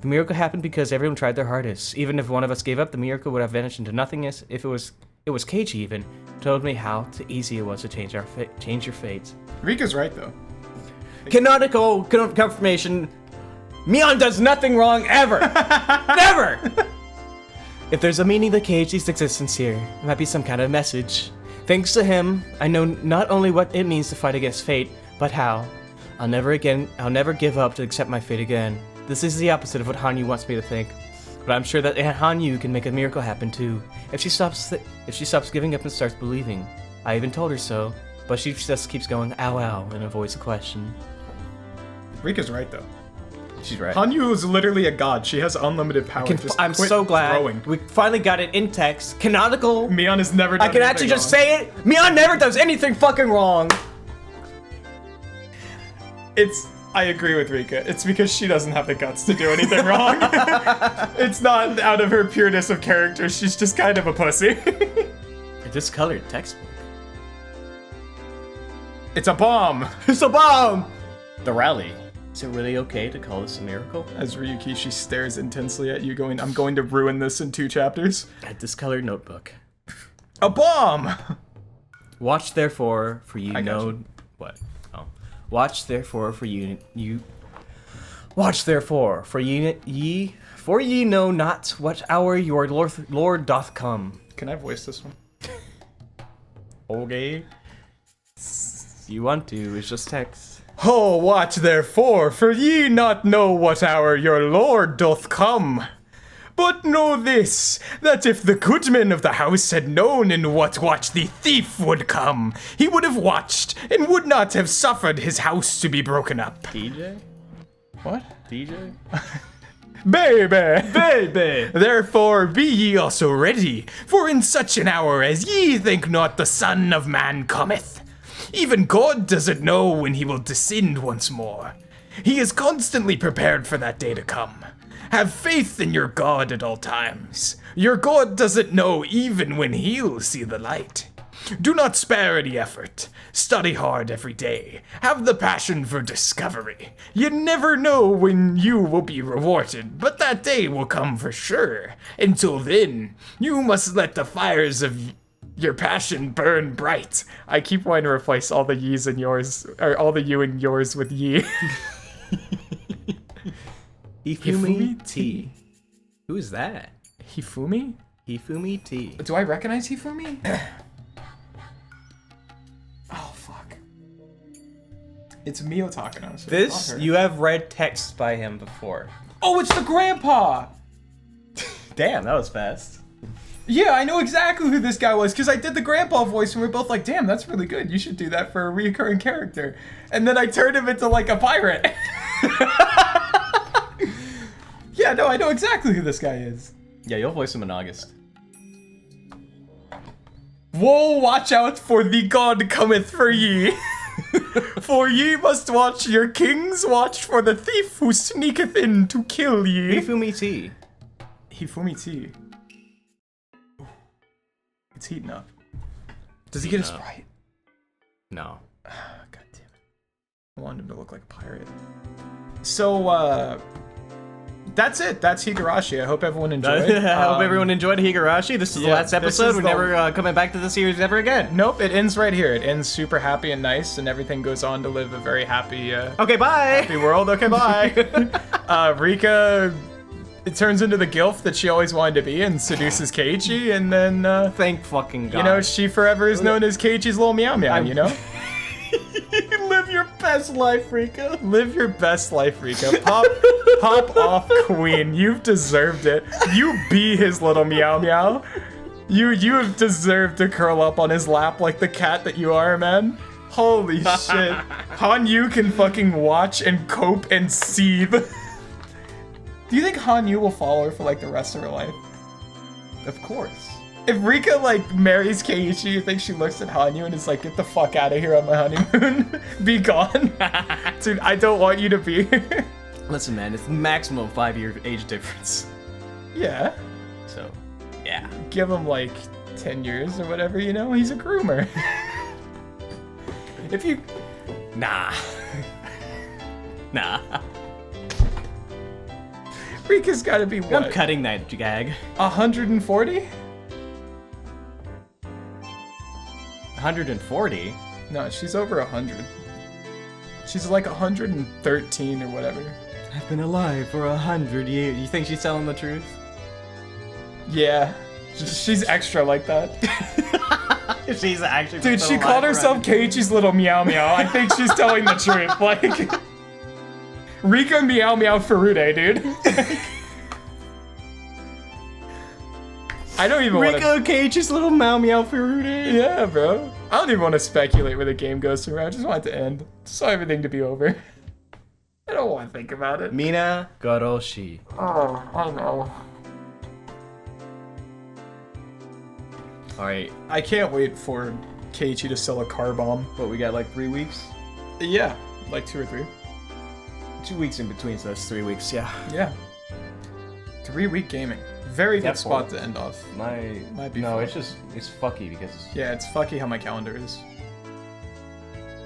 The miracle happened because everyone tried their hardest. Even if one of us gave up, the miracle would have vanished into nothingness. If it was Keiichi even, told me how easy it was to change your fate. Rika's right though. Canonical confirmation. Mion does nothing wrong ever. Never. If there's a meaning to Keiichi's existence here, it might be some kind of message. Thanks to him, I know not only what it means to fight against fate, but how. I'll never give up to accept my fate again. This is the opposite of what Hanyu wants me to think. But I'm sure that Hanyu can make a miracle happen too. If she stops giving up and starts believing. I even told her so, but she just keeps going ow ow and avoids the question. Rika's right though. She's right. Hanyu is literally a god. She has unlimited power. I'm so glad throwing. we finally got it in text. Canonical. Mion has never done I can actually just say it. Mion never does anything fucking wrong. I agree with Rika. It's because she doesn't have the guts to do anything wrong. It's not out of her pureness of character. She's just kind of a pussy. A discolored textbook. It's a bomb. It's a bomb. The rally. Is it really okay to call this a miracle? As Ryukishi stares intensely at you going, I'm going to ruin this in 2 chapters. A discolored notebook. A bomb! Watch therefore, for you I got know... you. What? Oh. Watch therefore, for Watch therefore, for ye know not what hour your Lord doth come. Can I voice this one? Okay. You want to, it's just text. Oh, watch therefore, for ye not know what hour your Lord doth come. But know this, that if the goodman of the house had known in what watch the thief would come, he would have watched, and would not have suffered his house to be broken up. DJ? What? DJ? Baby! Therefore be ye also ready, for in such an hour as ye think not the Son of Man cometh. Even God doesn't know when he will descend once more. He is constantly prepared for that day to come. Have faith in your God at all times. Your God doesn't know even when he'll see the light. Do not spare any effort. Study hard every day. Have the passion for discovery. You never know when you will be rewarded, but that day will come for sure. Until then, you must let the fires of your passion burn bright. I keep wanting to replace all the ye's and yours, or all the you and yours with ye. Hifumi T. Who is that? Hifumi? Hifumi T. Do I recognize Hifumi? Oh, fuck. It's Mio Takano. So This, you have read text by him before. Oh, it's the grandpa! Damn, that was fast. Yeah, I know exactly who this guy was, because I did the grandpa voice, and we were both like, damn, that's really good. You should do that for a reoccurring character. And then I turned him into, like, a pirate. Yeah, no, I know exactly who this guy is. Yeah, you'll voice him in August. Woe, watch out, for the God cometh for ye. For ye must watch your kings, watch for the thief who sneaketh in to kill ye. Hifumi T. Hifumi T. It's heating up. Does he get a Sprite? No. God damn it. I wanted him to look like a pirate. So, that's it. That's Higurashi. I hope everyone enjoyed. I hope everyone enjoyed Higurashi. This is the last episode. We're the- never coming back to the series ever again. Nope, it ends right here. It ends super happy and nice, and everything goes on to live a very happy, Okay, bye. happy world. Okay, bye. Rika, it turns into the gilf that she always wanted to be and seduces Keiichi, and then, Thank fucking God. you know, she forever is known as Keiichi's little meow meow, you know? Live your best life, Rika. Live your best life, Rika. Pop off, queen. You've deserved it. You be his little meow meow. You have deserved to curl up on his lap like the cat that you are, man. Holy shit. Hanyu can fucking watch and cope and seethe. Do you think Hanyu will follow her for like the rest of her life? Of course. If Rika like marries Keiichi, you think she looks at Hanyu and is like, get the fuck out of here on my honeymoon? Be gone. Dude, I don't want you to be here. Listen, man, it's maximum 5-year age difference. Yeah. So, yeah. Give him like 10 years or whatever, you know? He's a groomer. If you... Nah. Nah. Rika's gotta be I'm what? cutting that gag. 140? 140? No, she's over 100. She's like 113 or whatever. I've been alive for 100 years. You think she's telling the truth? Yeah. She's extra like that. She's actually. Dude, she called herself Keiichi's little meow meow. I think she's telling the truth. Like, Rika meow meow Furude, dude. I don't even want to. Rika Keiichi's little meow meow Furude. Yeah, bro. I don't even want to speculate where the game goes from. I just want it to end. Just want everything to be over. I don't want to think about it. Minagoroshi. Oh, I know. Alright, I can't wait for Keiichi to sell a car bomb. what, we got like 3 weeks? Yeah, like 2 or 3. 2 weeks in between, so that's 3 weeks, yeah. Yeah. 3-week gaming. Very good That's spot full. to end off. Might be No, fun. it's fucky because Yeah, it's fucky how my calendar is.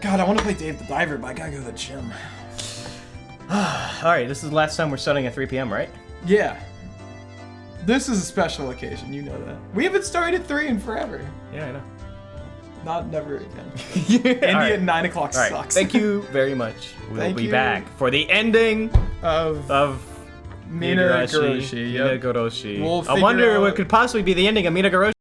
God, I want to play Dave the Diver, but I gotta go to the gym. Alright, this is the last time we're starting at 3 p.m., right? Yeah. This is a special occasion, you know that. We haven't started at 3 in forever. Yeah, I know. Not never again. Indy Alright. at 9 o'clock Alright, sucks. thank you very much. We'll Thank be you. back for the ending of Minagoroshi. Minagoroshi. Yep. Minagoroshi. We'll I figure wonder out- what could possibly be the ending of Minagoroshi.